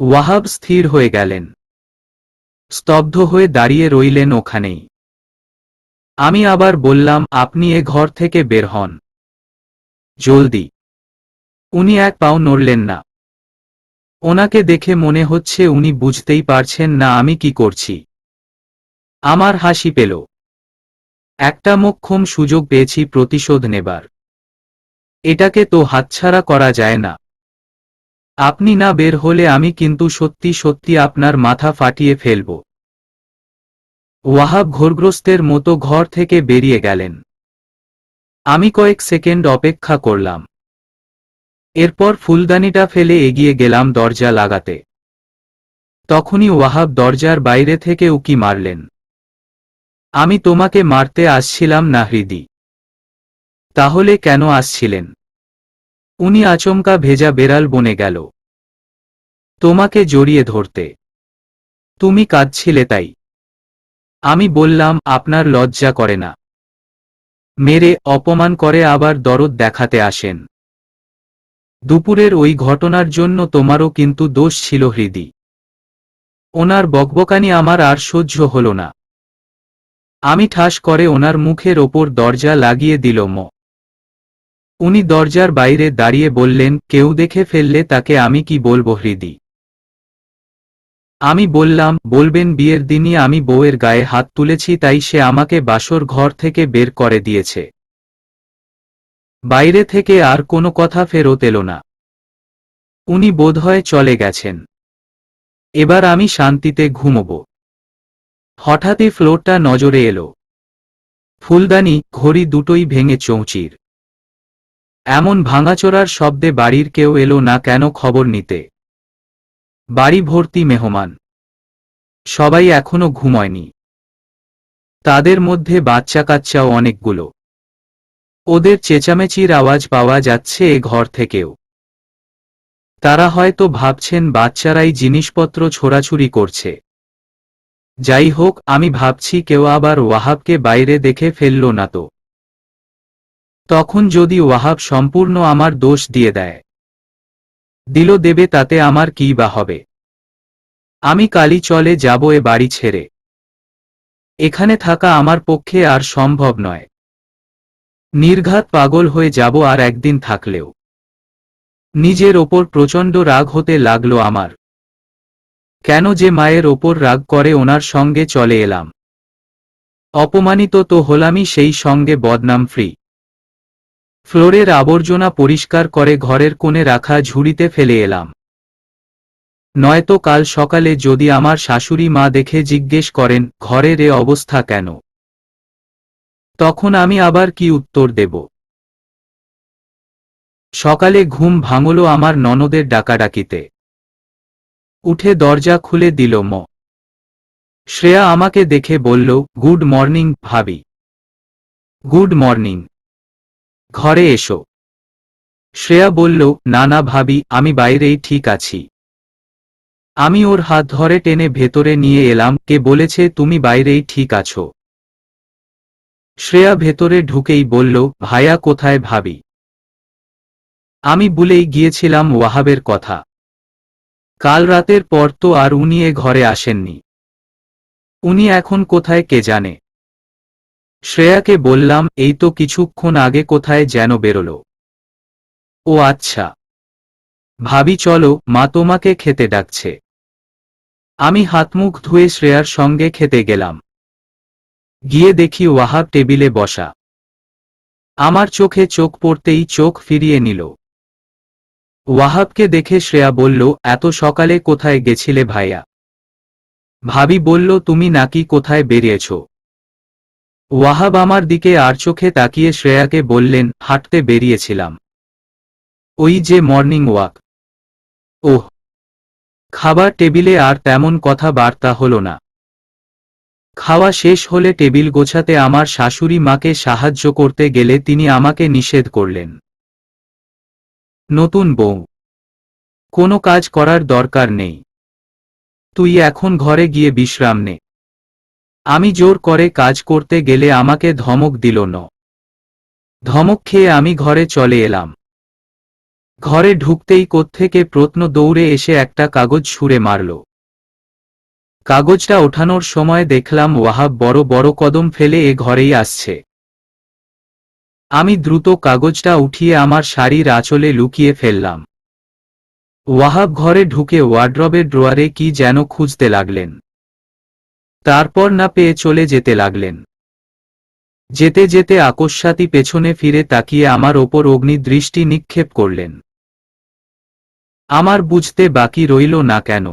ওয়াহাব স্থির হয়ে গেলেন, স্তব্ধ হয়ে দাঁড়িয়ে রইলেন ওখানেই। আমি আবার বললাম, আপনি এ ঘর থেকে বের হন, জলদি। উনি এক পাও নড়লেন না। ওনাকে দেখে মনে হচ্ছে উনি বুঝতেই পারছেন না আমি কি করছি। আমার হাসি পেল। একটা মোক্ষম সুযোগ পেয়েছি প্রতিশোধ নেবার। এটাকে তো হাতছাড়া করা যায় না। আপনি না বের হলে আমি কিন্তু সত্যি সত্যি আপনার মাথা ফাটিয়ে ফেলব। ওয়াহাব ঘোরগ্রস্তের মতো ঘর থেকে বেরিয়ে গেলেন। আমি কয়েক সেকেন্ড অপেক্ষা করলাম। এরপর ফুলদানিটা ফেলে এগিয়ে গেলাম দরজা লাগাতে। তখনই ওয়াহাব দরজার বাইরে থেকে উকি মারলেন। আমি তোমাকে মারতে আসছিলাম না হৃদি। তাহলে কেন আসছিলেন? উনি আচমকা ভেজা বেড়াল বনে গেল। তোমাকে জড়িয়ে ধরতে। তুমি কাঁদছিলে তাই। আমি বললাম, আপনার লজ্জা করে না? মেরে অপমান করে আবার দরদ দেখাতে আসেন। দুপুরের ওই ঘটনার জন্য তোমারও কিন্তু দোষ ছিল হৃদি। ওনার বকবকানি আমার আর সহ্য হল না। আমি ঠাস করে ওনার মুখের ওপর দরজা লাগিয়ে দিল। উনি দরজার বাইরে দাঁড়িয়ে বললেন, কেউ দেখে ফেললে তাকে আমি কি বলবো হৃদি? আমি বললাম, বলবেন বিয়ের দিনই আমি বউয়ের গায়ে হাত তুলেছি তাই সে আমাকে বাসর ঘর থেকে বের করে দিয়েছে। বাইরে থেকে আর কোনো কথা ফেরত এলো না। উনি বোধহয় চলে গেছেন। এবার আমি শান্তিতে ঘুমোব। হঠাৎই ফ্লোরটা নজরে এলো। ফুলদানি, ঘড়ি দুটোই ভেঙে চৌচির। এমন ভাঙাচোরার শব্দে বাড়ির কেউ এলো না কেন খবর নিতে? বাড়ি ভর্তি মেহমান। সবাই এখনো ঘুমোয়নি। তাদের মধ্যে বাচ্চা কাচ্চাও অনেকগুলো। ওদের চেঁচামেচির আওয়াজ পাওয়া যাচ্ছে এ ঘর থেকেও। তারা হয়তো ভাবছেন বাচ্চারাই জিনিসপত্র ছোড়াছুড়ি করছে। যাই হোক, আমি ভাবছি কেউ আবার ওয়াহাবকে বাইরে দেখে ফেলল না তো। তখন যদি ওয়াহাব সম্পূর্ণ আমার দোষ দিয়ে দেয়, দেবে, তাতে আমার কী বা হবে? আমি কালই চলে যাব এ বাড়ি ছেড়ে। এখানে থাকা আমার পক্ষে আর সম্ভব নয়। নির্ঘাত পাগল হয়ে যাব আর একদিন থাকলেও। নিজের ওপর প্রচণ্ড রাগ হতে লাগলো আমার। কেন যে মায়ের ওপর রাগ করে ওনার সঙ্গে চলে এলাম। অপমানিত তো হলামই, সেই সঙ্গে বদনাম ফ্রি। ফ্লোরের আবর্জনা পরিষ্কার করে ঘরের কোণে রাখা ঝুড়িতে ফেলে এলাম। নয়তো কাল সকালে যদি আমার শাশুড়ি মা দেখে জিজ্ঞেস করেন ঘরের এ অবস্থা কেন, তখন আমি আবার কি উত্তর দেব? সকালে ঘুম ভাঙল আমার ননদের ডাকাডাকিতে। উঠে দরজা খুলে দিল শ্রেয়া আমাকে দেখে বলল, গুড মর্নিং ভাবি। গুড মর্নিং, ঘরে এসো। শ্রেয়া বলল, না না ভাবি, আমি বাইরেই ঠিক আছি। আমি ওর হাত ধরে টেনে ভেতরে নিয়ে এলাম। কে বলেছে তুমি বাইরেই ঠিক আছো? শ্রেয়া ভেতরে ঢুকেই বলল, ভাইয়া কোথায় ভাবি? আমি ভুলেই গিয়েছিলাম ওয়াহাবের কথা। কাল রাতের পর তো আর উনি এ ঘরে আসেননি। উনি এখন কোথায় কে জানে। শ্রেয়াকে বললাম, এই তো কিছুক্ষণ আগে কোথায় যেন বেরোলো। ও আচ্ছা ভাবি, চলো, মা তোমাকে খেতে ডাকছে। আমি হাতমুখ ধুয়ে শ্রেয়ার সঙ্গে খেতে গেলাম। গিয়ে দেখি ওয়াহাব টেবিলে বসা। আমার চোখে চোখ পড়তেই চোখ ফিরিয়ে নিল। ওয়াহাবকে দেখে শ্রেয়া বলল, এত সকালে কোথায় গেছিলে ভাইয়া? ভাবি বলল, তুমি নাকি কোথায় বেরিয়েছ। ওয়াহাব আমার দিকে আর চোখে তাকিয়ে শ্রেয়াকে বললেন, হাঁটতে বেরিয়েছিলাম। ওই যে মর্নিং ওয়াক। ওহ। খাবার টেবিলে আর তেমন কথাবার্তা হলো না। খাওয়া শেষ হলে টেবিল গোছাতে আমার শাশুড়ি মাকে সাহায্য করতে গেলে তিনি আমাকে নিষেধ করলেন। নতুন বউ, কোনো কাজ করার দরকার নেই। তুই এখন ঘরে গিয়ে বিশ্রাম নে। আমি জোর করে কাজ করতে গেলে আমাকে ধমক দিল ন। ধমক খেয়ে আমি ঘরে চলে এলাম। ঘরে ঢুকতেই কোত্থেকে প্রত্ন দৌড়ে এসে একটা কাগজ ছুঁড়ে মারল। কাগজটা ওঠানোর সময় দেখলাম ওয়াহাব বড় বড় কদম ফেলে এ ঘরেই আসছে। আমি দ্রুত কাগজটা উঠিয়ে আমার শাড়ির আঁচলে লুকিয়ে ফেললাম। ওয়াহাব ঘরে ঢুকে ওয়ার্ড্রবের ড্রয়ারে কি যেন খুঁজতে লাগলেন। তারপর না পেয়ে চলে যেতে লাগলেন। যেতে যেতে আকস্মাতই পেছনে ফিরে তাকিয়ে আমার ওপর অগ্নিদৃষ্টি নিক্ষেপ করলেন। আমার বুঝতে বাকি রইল না কেন।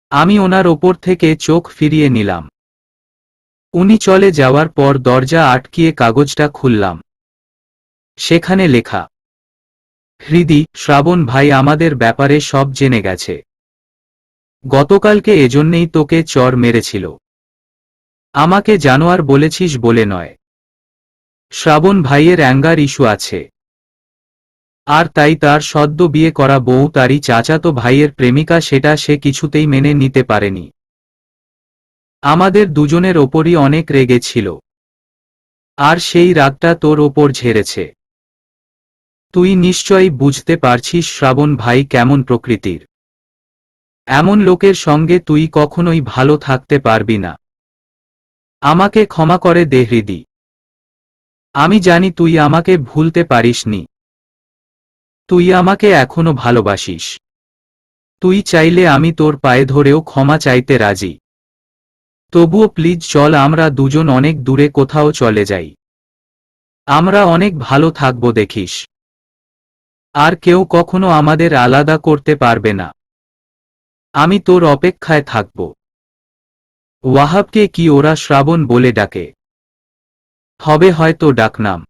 আমি ওনার ওপর থেকে চোখ ফিরিয়ে নিলাম। উনি চলে যাওয়ার পর দরজা আটকিয়ে কাগজটা খুললাম। সেখানে লেখা, হৃদি, শ্রাবণ ভাই আমাদের ব্যাপারে সব জেনে গেছে। গতকালকে এজন্যেই তোকে চর মেরেছিল। আমাকে জানোয়ার বলেছিস বলে নয়। শ্রাবণ ভাইয়ের অ্যাঙ্গার ইস্যু আছে। আর তাই তার সদ্য বিয়ে করা বউ তারই চাচাতো ভাইয়ের প্রেমিকা, সেটা সে কিছুতেই মেনে নিতে পারেনি। আমাদের দুজনের ওপরই অনেক রেগে ছিল। আর সেই রাগটা তোর ওপর ঝেড়েছে। তুই নিশ্চয়ই বুঝতে পারছিস শ্রাবণ ভাই কেমন প্রকৃতির। এমন লোকের সঙ্গে তুই কখনোই ভালো থাকতে পারবি না। আমাকে ক্ষমা করে দে হৃদি। আমি জানি তুই আমাকে ভুলতে পারিসনি। তুই আমাকে এখনো ভালোবাসিস। তুই চাইলে আমি তোর পায়ে ধরেও ক্ষমা চাইতে রাজি। তবুও প্লিজ চল, আমরা দুজন অনেক দূরে কোথাও চলে যাই। আমরা অনেক ভালো থাকব দেখিস। আর কেউ কখনো আমাদের আলাদা করতে পারবে না। আমি তোর অপেক্ষায় থাকব। ওয়াহাবকে কি ওরা শ্রাবণ বলে ডাকে? হবে হয়তো ডাকনাম।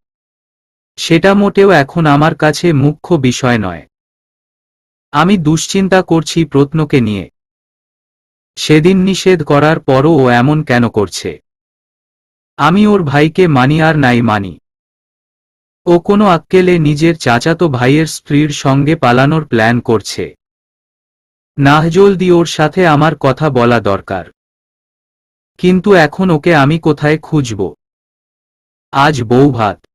সেটা মোটেও এখন আমার কাছে মুখ্য বিষয় নয়। আমি দুশ্চিন্তা করছি প্রত্নকে নিয়ে। সেদিন নিষেধ করার পরও ও এমন কেন করছে? আমি ওর ভাইকে মানি আর নাই মানি, ও কোনো আক্কেলে নিজের চাচাতো ভাইয়ের স্ত্রীর সঙ্গে পালানোর প্ল্যান করছে। জলদি ওর সাথে আমার কথা বলা দরকার। কিন্তু এখন ওকে আমি কোথায় খুঁজব? আজ বউ ভাত।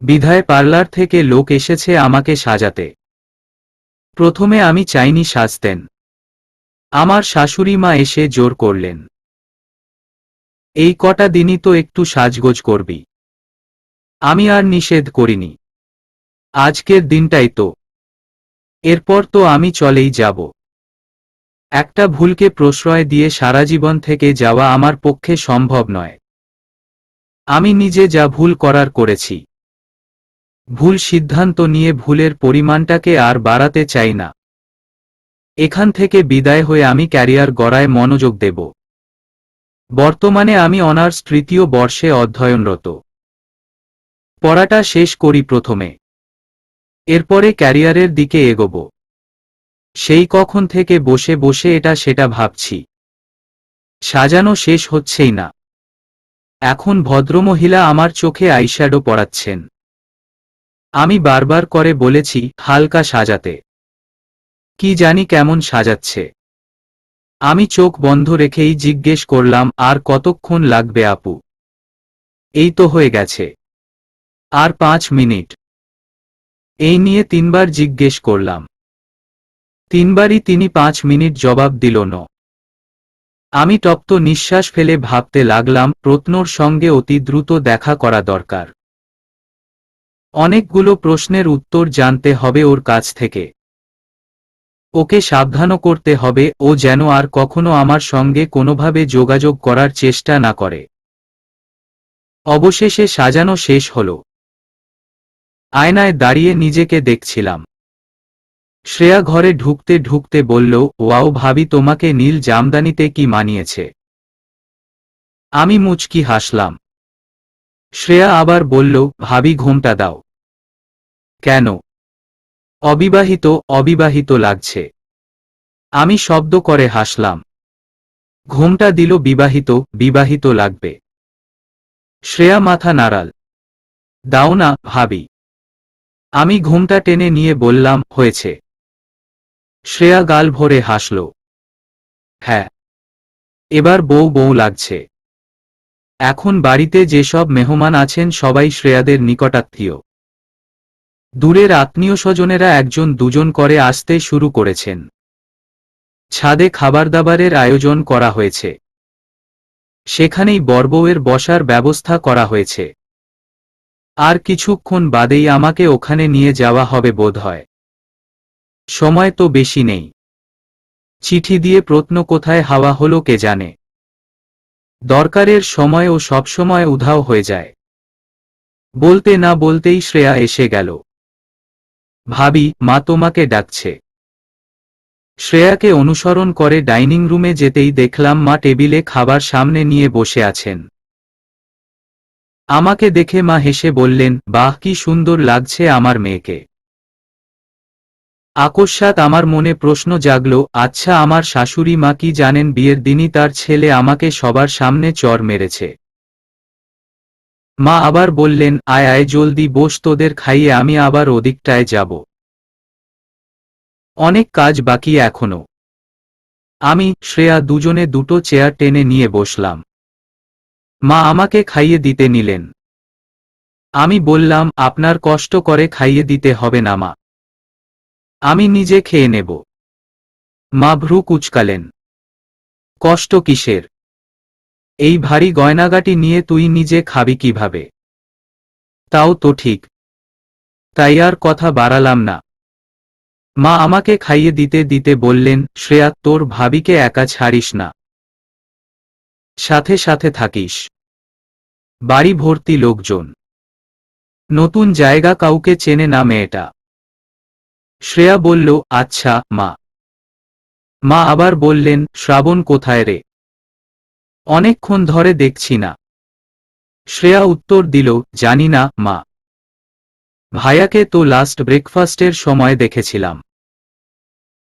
বিধায় পার্লার থেকে লোক এসেছে আমাকে সাজাতে। প্রথমে আমি চাইনি সাজতেন। আমার শাশুড়ি মা এসে জোর করলেন, এই কটা দিনই তো একটু সাজগোজ করবি। আমি আর নিষেধ করিনি, আজকের দিনটাই তো, এরপর তো আমি চলেই যাব। একটা ভুলকে প্রশ্রয় দিয়ে সারা জীবন থেকে যাওয়া আমার পক্ষে সম্ভব নয়। আমি নিজে যা ভুল করার করেছি। ভুল সিদ্ধান্ত নিয়ে ভুলের পরিমাণটাকে আর বাড়াতে চাই না। এখান থেকে বিদায় হয়ে আমি ক্যারিয়ার গড়ায় মনোযোগ দেব। বর্তমানে আমি অনার্স তৃতীয় বর্ষে অধ্যয়নরত। পড়াটা শেষ করি প্রথমে, এরপরে ক্যারিয়ারের দিকে এগোব। সেই কখন থেকে বসে বসে এটা সেটা ভাবছি, সাজানো শেষ হচ্ছেই না। এখন ভদ্রমহিলা আমার চোখে আইশ্যাডো পরাচ্ছেন। আমি বারবার করে বলেছি হালকা সাজাতে, কি জানি কেমন সাজাচ্ছে। আমি চোখ বন্ধ রেখেই জিজ্ঞেস করলাম, আর কতক্ষণ লাগবে আপু? এই তো হয়ে গেছে, আর 5 মিনিট। এই নিয়ে 3বার জিজ্ঞেস করলাম, 3বারই তিনি 5 মিনিট জবাব দিল না। আমি তপ্ত নিঃশ্বাস ফেলে ভাবতে লাগলাম প্রত্নর সঙ্গে অতি দ্রুত দেখা করা দরকার। অনেকগুলো প্রশ্নের উত্তর জানতে হবে ওর কাছ থেকে। ওকে সাবধানও করতে হবে ও যেন আর কখনো আমার সঙ্গে কোনোভাবে যোগাযোগ করার চেষ্টা না করে। অবশেষে সাজানো শেষ হলো। আয়নায় দাঁড়িয়ে নিজেকে দেখছিলাম। শ্রেয়া ঘরে ঢুকতে ঢুকতে বলল, ওয়াও ভাবি, তোমাকে নীল জামদানিতে কি মানিয়েছে। আমি মুচকি হাসলাম। শ্রেয়া আবার বলল, ভাবি ঘুমটা দাও। কেন? অবিবাহিত অবিবাহিত লাগছে। আমি শব্দ করে হাসলাম। ঘুমটা দিল, বিবাহিত বিবাহিত লাগবে। শ্রেয়া মাথা নাড়াল। দাও না ভাবি। আমি ঘুমটা টেনে নিয়ে বললাম, হয়েছে। শ্রেয়া গাল ভরে হাসল। হ্যাঁ, এবার বউ বউ লাগছে। এখন বাড়িতে যেসব মেহমান আছেন সবাই শ্রেয়াদের নিকটাত্মীয়। দূরের আত্মীয় স্বজনেরা একজন দুজন করে আসতে শুরু করেছেন। ছাদে খাবারদাবারের আয়োজন করা হয়েছে। সেখানেই বরবউয়ের বসার ব্যবস্থা করা হয়েছে। আর কিছুক্ষণ বাদেই আমাকে ওখানে নিয়ে যাওয়া হবে বোধহয়। সময় তো বেশি নেই। চিঠি দিয়ে প্রত্ন কোথায় হাওয়া হলো কে জানে। দরকারের সময় ও সবসময় উধাও হয়ে যায়। বলতে না বলতেই শ্রেয়া এসে গেল। ভাবি, মা তোমাকে ডাকছে। শ্রেয়াকে অনুসরণ করে ডাইনিং রুমে যেতেই দেখলাম মা টেবিলে খাবার সামনে নিয়ে বসে আছেন। আমাকে দেখে মা হেসে বললেন, বাহ, কি সুন্দর লাগছে আমার মেয়েকে। আকস্মাৎ আমার মনে প্রশ্ন জাগল, আচ্ছা আমার শাশুড়ি মা কি জানেন বিয়ের দিনই তার ছেলে আমাকে সবার সামনে চড় মেরেছে? মা আবার বললেন, আয় আয় জলদি বস, তোদের খাইয়ে আমি আবার ওদিকটায় যাব। অনেক কাজ বাকি এখনো। আমি, শ্রেয়া দুজনে দুটো চেয়ার টেনে নিয়ে বসলাম। মা আমাকে খাইয়ে দিতে নিলেন। আমি বললাম, আপনার কষ্ট করে খাইয়ে দিতে হবে না মা, আমি নিজে খেয়ে নেব। মা ভ্রু কুঁচকালেন। কষ্ট কিসের? এই ভারী গয়নাগাটি নিয়ে তুই নিজে খাবি কিভাবে? তাও তো ঠিক। তাই আর কথা বাড়ালাম না। মা আমাকে খাইয়ে দিতে দিতে বললেন, শ্রেয়া, তোর ভাবিকে একা ছাড়িস না, সাথে সাথে থাকিস। বাড়ি ভর্তি লোকজন, নতুন জায়গা, কাউকে চেনে না মেয়েটা। শ্রেয়া বলল, আচ্ছা মা। মা আবার বললেন, শ্রাবণ কোথায় রে? অনেকক্ষণ ধরে দেখছি না। শ্রেয়া উত্তর দিল, জানি না মা। ভাইয়াকে তো লাস্ট ব্রেকফাস্টের সময় দেখেছিলাম।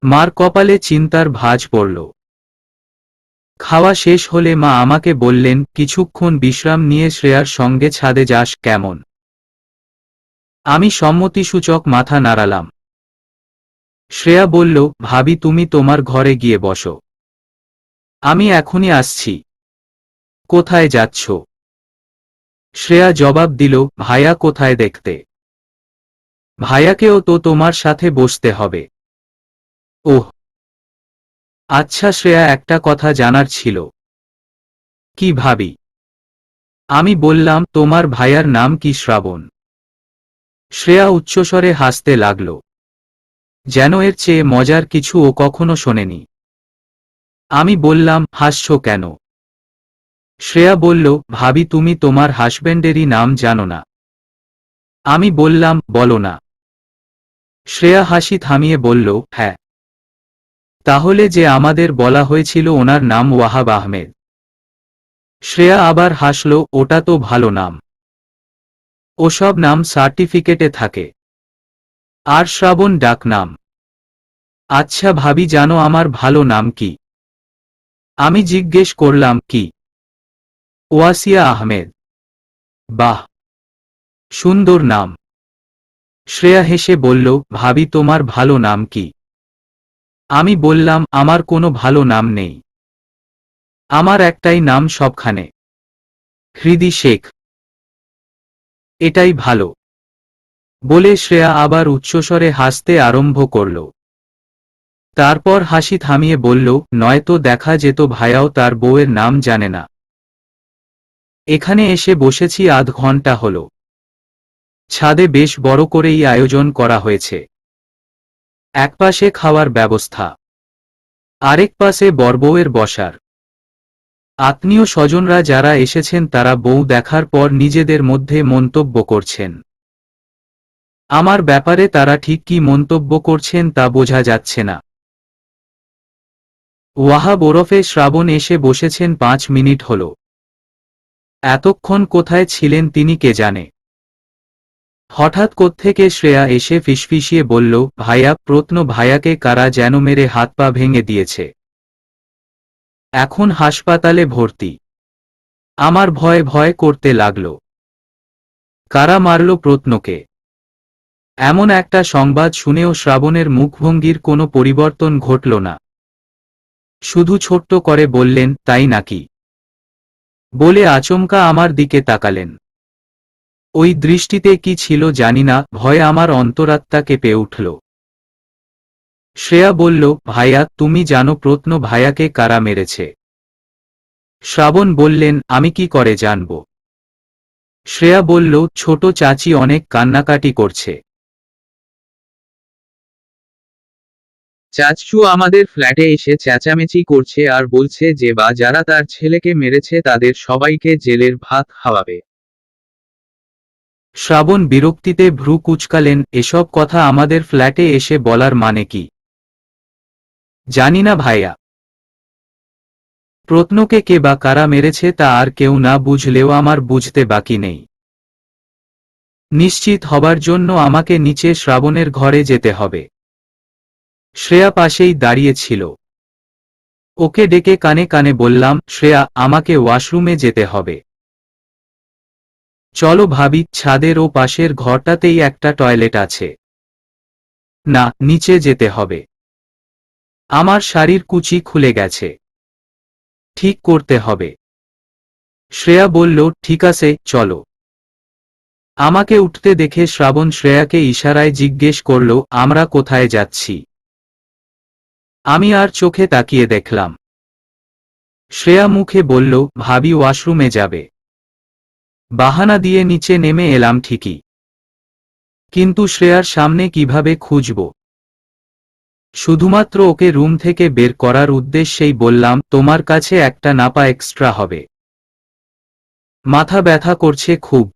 মার কপালে চিন্তার ভাঁজ পড়ল। খাওয়া শেষ হলে মা আমাকে বললেন, কিছুক্ষণ বিশ্রাম নিয়ে শ্রেয়ার সঙ্গে ছাদে যাস কেমন? আমি সম্মতিসূচক মাথা নাড়ালাম। শ্রেয়া বলল, ভাবি তুমি তোমার ঘরে গিয়ে বসো, আমি এখনই আসছি। কোথায় যাচ্ছ? শ্রেয়া জবাব দিল, ভাইয়া কোথায় দেখতে? ভাইয়াকেও তো তোমার সাথে বসতে হবে। ওহ আচ্ছা শ্রেয়া, একটা কথা জানার ছিল। কি ভাবি? আমি বললাম, তোমার ভাইয়ার নাম কি শ্রাবণ? শ্রেয়া উচ্চস্বরে হাসতে লাগল, যেন এর চেয়ে মজার কিছু ও কখনো শোনেনি। আমি বললাম, হাসছ কেন? শ্রেয়া বলল, ভাবি তুমি তোমার হাজবেন্ডেরই নাম জানো না? আমি বললাম, বলো না। শ্রেয়া হাসি থামিয়ে বলল, হ্যাঁ। তাহলে যে আমাদের বলা হয়েছিল ওনার নাম ওয়াহাব আহমেদ। শ্রেয়া আবার হাসল, ওটা তো ভালো নাম। ওসব নাম সার্টিফিকেটে থাকে। আর শ্রাবণ ডাক নাম। আচ্ছা ভাবি, জানো আমার ভালো নাম কি? আমি জিজ্ঞেস করলাম, কি? ওয়াসিয়া আহমেদ। বাহ, সুন্দর নাম। শ্রেয়া হেসে বলল, ভাবি তোমার ভালো নাম কি? আমি বললাম, আমার কোনো ভালো নাম নেই। আমার একটাই নাম সবখানে, হৃদি শেখ। এটাই ভালো। বলে শ্রেয়া আবার উচ্চস্বরে হাসতে আরম্ভ করল। তারপর হাসি থামিয়ে বলল, নয়তো দেখা যেত ভাইয়াও তার বউয়ের নাম জানে না। এখানে এসে বসেছি আধ ঘন্টা হল। ছাদে বেশ বড় করেই আয়োজন করা হয়েছে। একপাশে খাওয়ার ব্যবস্থা, আরেক পাশে বরবউয়ের বসার। আত্মীয় স্বজনরা যারা এসেছেন তারা বউ দেখার পর নিজেদের মধ্যে মন্তব্য করছেন। আমার ব্যাপারে তারা ঠিক কি মন্তব্য করছেন তা বোঝা যাচ্ছে না। ওয়াহাব ওরফে শ্রাবণ এসে বসেছেন 5 মিনিট হল। এতক্ষণ কোথায় ছিলেন তিনি কে জানে। হঠাৎ কোত্থেকে শ্রেয়া এসে ফিসফিসিয়ে বলল, ভাইয়া, প্রত্ন ভাইয়াকে কারা যেন মেরে হাত পা ভেঙে দিয়েছে। এখন হাসপাতালে ভর্তি। আমার ভয় ভয় করতে লাগল। কারা মারল প্রত্নকে? এমন একটা সংবাদ শুনেও শ্রাবণের মুখভঙ্গির কোনো পরিবর্তন ঘটল না। শুধু ছোট্ট করে বললেন, তাই নাকি? বলে আচমকা আমার দিকে তাকালেন। ওই দৃষ্টিতে কি ছিল জানি না, ভয়ে আমার অন্তরাত্মা কেঁপে উঠল। শ্রেয়া বলল, ভাইয়া, তুমি জানো প্রত্ন ভাইয়াকে কারা মেরেছে? শ্রাবণ বললেন, আমি কি করে জানব? শ্রেয়া বলল, ছোট চাচি অনেক কান্নাকাটি করছে। চাচু আমাদের ফ্ল্যাটে এসে চেঁচামেচি করছে আর বলছে যে যারা তার ছেলেকে মেরেছে তাদের সবাইকে জেলের ভাত খাওয়াবে। শ্রাবণ বিরক্তিতে ভ্রু কুঁচকালেন, এসব কথা আমাদের ফ্ল্যাটে এসে বলার মানে কি? জানি না ভাইয়া। প্রত্নকে কে বা কারা মেরেছে তা আর কেউ না বুঝলেও আমার বুঝতে বাকি নেই। নিশ্চিত হবার জন্য আমাকে নিচে শ্রাবণের ঘরে যেতে হবে। শ্রেয়া পাশেই দাঁড়িয়ে ছিল। ওকে ডেকে কানে কানে বললাম, শ্রেয়া, আমাকে ওয়াশরুমে যেতে হবে। চলো ভাবি, ছাদের ও পাশের ঘরটাতেই একটা টয়লেট আছে। না, নিচে যেতে হবে। আমার শাড়ির কুচি খুলে গেছে, ঠিক করতে হবে। শ্রেয়া বলল, ঠিক আছে, চলো। আমাকে উঠতে দেখে শ্রাবণ শ্রেয়াকে ইশারায় জিজ্ঞেস করল, আমরা কোথায় যাচ্ছি? আমি আর চোখে তাকিয়ে দেখলাম। শ্রেয়া মুখে বলল, ভাবি ওয়াশরুমে যাবে। বাহানা দিয়ে নিচে নেমে এলাম ঠিকই, কিন্তু শ্রেয়ার সামনে কিভাবে খুঁজব? শুধুমাত্র ওকে রুম থেকে বের করার উদ্দেশ্যেই বললাম, তোমার কাছে একটা নাপা এক্সট্রা হবে। মাথা ব্যথা করছে খুব।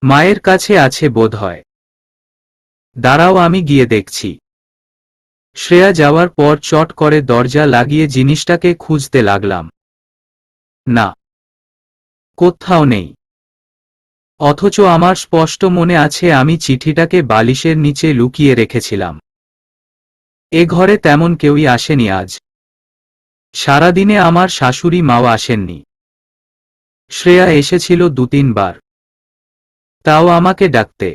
মায়ের কাছে আছে বোধহয়। দাঁড়াও, আমি গিয়ে দেখছি। শ্রেয়া যাওয়ার পর চট করে দরজা লাগিয়ে জিনিসটাকে খুঁজতে লাগলাম। না, কোথাও নেই। অথচ আমার স্পষ্ট মনে আছে আমি চিঠিটাকে বালিশের নিচে লুকিয়ে রেখেছিলাম। এ ঘরে তেমন কেউই আসেনি আজ। সারাদিনে আমার শাশুড়ি মাও আসেননি। শ্রেয়া এসেছিল 2-3 বার, তাও আমাকে ডাকতে।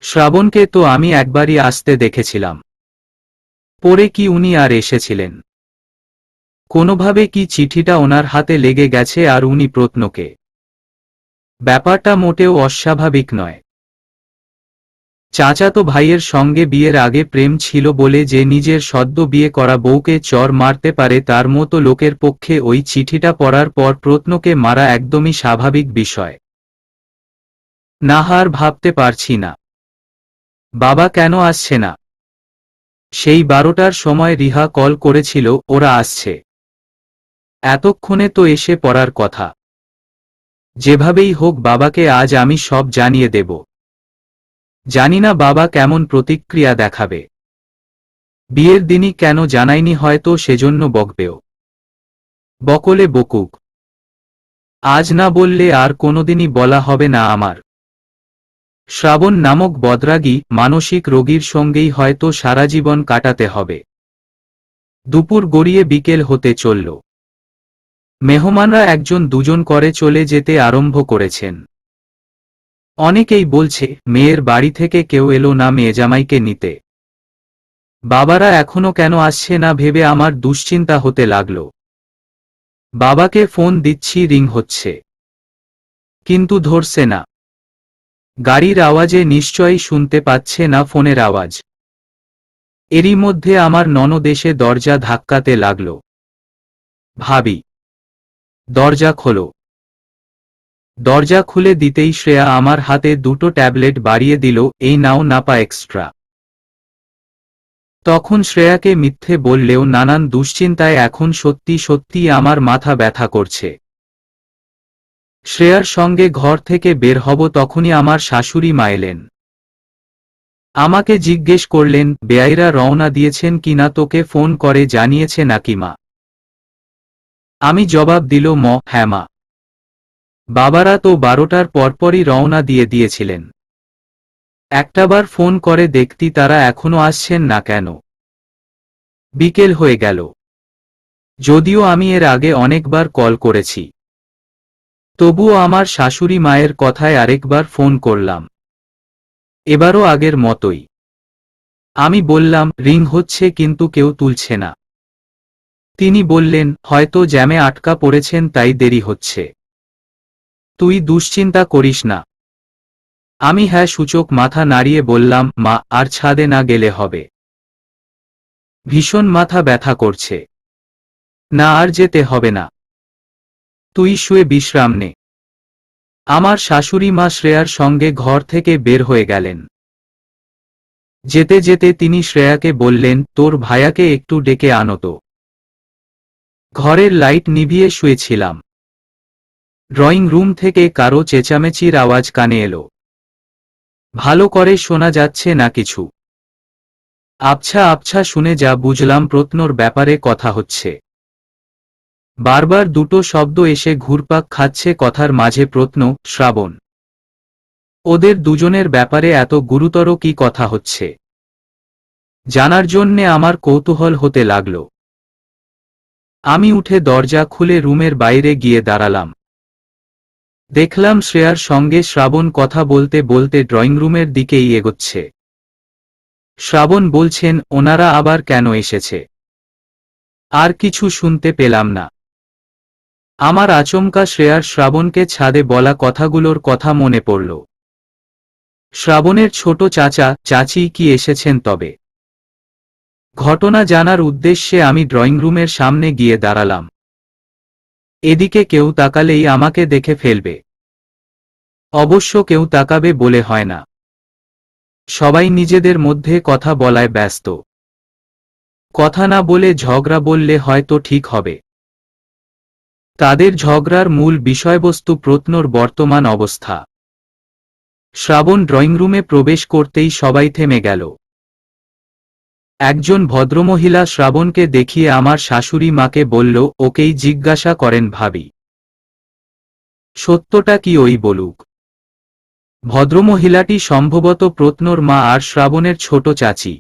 শ্রাবণকে তো আমি একবারই আসতে দেখেছিলাম। পরে কি উনি আর এসেছিলেন? কোনোভাবে কি চিঠিটা ওনার হাতে লেগে গেছে আর উনি প্রত্নকে ব্যাপারটা মোটেও অস্বাভাবিক নয়। চাচাতো ভাইয়ের সঙ্গে বিয়ের আগে প্রেম ছিল বলে যে নিজের সদ্য বিয়ে করা বউকে চর মারতে পারে তার মতো লোকের পক্ষে ওই চিঠিটা পড়ার পর প্রত্নকে মারা একদমই স্বাভাবিক বিষয়। না, আর ভাবতে পারছি না। বাবা কেন আসছে না? সেই 12টার সময় রিহা কল করেছিল, ওরা আসছে। এতক্ষণে তো এসে পড়ার কথা। যেভাবেই হোক বাবাকে আজ আমি সব জানিয়ে দেব। জানি না বাবা কেমন প্রতিক্রিয়া দেখাবে। বিয়ের দিনই কেন জানায়নি, হয়তো সেজন্য বকবেও। বকলে বকুক, আজ না বললে আর কোনোদিনই বলা হবে না আমার। শ্রাবণ নামক বদরাগী মানসিক রোগীর সঙ্গেই হয়তো সারা জীবন কাটাতে হবে। দুপুর গড়িয়ে বিকেল হতে চলল। মেহমানরা একজন দুজন করে চলে যেতে আরম্ভ করেছেন। অনেকেই বলছে মেয়ের বাড়ি থেকে কেউ এলো না মেয়েজামাইকে নিতে। বাবারা এখনো কেন আসছে না ভেবে আমার দুশ্চিন্তা হতে লাগল। বাবাকে ফোন দিচ্ছি, রিং হচ্ছে, কিন্তু ধরছে না। গাড়ির আওয়াজে নিশ্চয়ই শুনতে পাচ্ছে না ফোনের আওয়াজ। এরই মধ্যে আমার ননদ এসে দরজা ধাক্কাতে লাগল। ভাবি, দরজা খোলো। দরজা খুলে দিতেই শ্রেয়া আমার হাতে 2টো ট্যাবলেট বাড়িয়ে দিল, এই নাও নাপা এক্সট্রা। তখন শ্রেয়াকে মিথ্যে বললেও নানান দুশ্চিন্তায় এখন সত্যি সত্যি আমার মাথা ব্যথা করছে। শ্রেয়ার সঙ্গে ঘর থেকে বের হব তখনই আমার শাশুড়ি মা এলেন। আমাকে জিজ্ঞেস করলেন, বেয়াইরা রওনা দিয়েছেন কিনা, তোকে ফোন করে জানিয়েছে নাকি মা? আমি জবাব দিল, হ্যাঁ মা। বাবারা তো 12টার পরপরই রওনা দিয়ে দিয়েছিলেন। একটাবার ফোন করে দেখতি তারা এখনো আসছেন না কেন। বিকেল হয়ে গেল, যদিও আমি এর আগে অনেকবার কল করেছি। তবুও আমার শাশুড়ি মায়ের কথায় আরেকবার ফোন করলাম। এবারও আগের মতোই। আমি বললাম, রিং হচ্ছে কিন্তু কেউ তুলছে না। তিনি বললেন, হয়তো জ্যামে আটকা পড়েছেন তাই দেরি হচ্ছে। তুই দুশ্চিন্তা করিস না। আমি হ্যাঁ সূচক মাথা নাড়িয়ে বললাম, মা, আর ছাদে না গেলে হবে? ভীষণ মাথা ব্যথা করছে। না, আর যেতে হবে না। তুই শুয়ে বিশ্রাম নে। আমার শাশুড়ি মা শ্রেয়ার সঙ্গে ঘর থেকে বের হয়ে গেলেন। যেতে যেতে তিনি শ্রেয়াকে বললেন, তোর ভাইয়াকে একটু ডেকে আনো তো। ঘরের লাইট নিভিয়ে শুয়েছিলাম। ড্রয়িং রুম থেকে কারো চেঁচামেচির আওয়াজ কানে এলো। ভালো করে শোনা যাচ্ছে না কিছু। আবছা আবছা শুনে যা বুঝলাম প্রত্নর ব্যাপারে কথা হচ্ছে। বারবার 2টো শব্দ এসে ঘুরপাক খাচ্ছে কথার মাঝে, প্রত্ন, শ্রাবণ। ওদের দুজনের ব্যাপারে এত গুরুতর কি কথা হচ্ছে জানার জন্যে আমার কৌতূহল হতে লাগল। আমি উঠে দরজা খুলে রুমের বাইরে গিয়ে দাঁড়ালাম। দেখলাম শ্রেয়ার সঙ্গে শ্রাবণ কথা বলতে বলতে ড্রয়িং রুমের দিকেই এগোচ্ছে। শ্রাবণ বলছেন, ওনারা আবার কেন এসেছে? আর কিছু শুনতে পেলাম না। আমার আচমকা শ্রেয়ার শ্রাবণকে ছাদে বলা কথাগুলোর কথা মনে পড়ল। শ্রাবণের ছোট চাচা চাচি কি এসেছেন তবে? ঘটনা জানার উদ্দেশ্যে আমি ড্রয়িং রুমের সামনে গিয়ে দাঁড়ালাম। এদিকে কেউ তাকালেই আমাকে দেখে ফেলবে। অবশ্য কেউ তাকাবে বলে হয় না। সবাই নিজেদের মধ্যে কথা বলায় ব্যস্ত। কথা না বলে ঝগড়া বললে হয়তো ঠিক হবে। তাদের ঝগড়ার মূল বিষয়বস্তু প্রত্নর বর্তমান অবস্থা। শ্রাবণ ড্রয়িং রুমে প্রবেশ করতেই সবাই থেমে গেল। একজন ভদ্রমহিলা শ্রাবণকে দেখিয়ে আমার শাশুড়ি মাকে বলল, ওকেই জিজ্ঞাসা করেন ভাবি। সত্যটা কি ওই বলুক। ভদ্রমহিলাটি সম্ভবত প্রত্নর মা আর শ্রাবণের ছোট চাচি।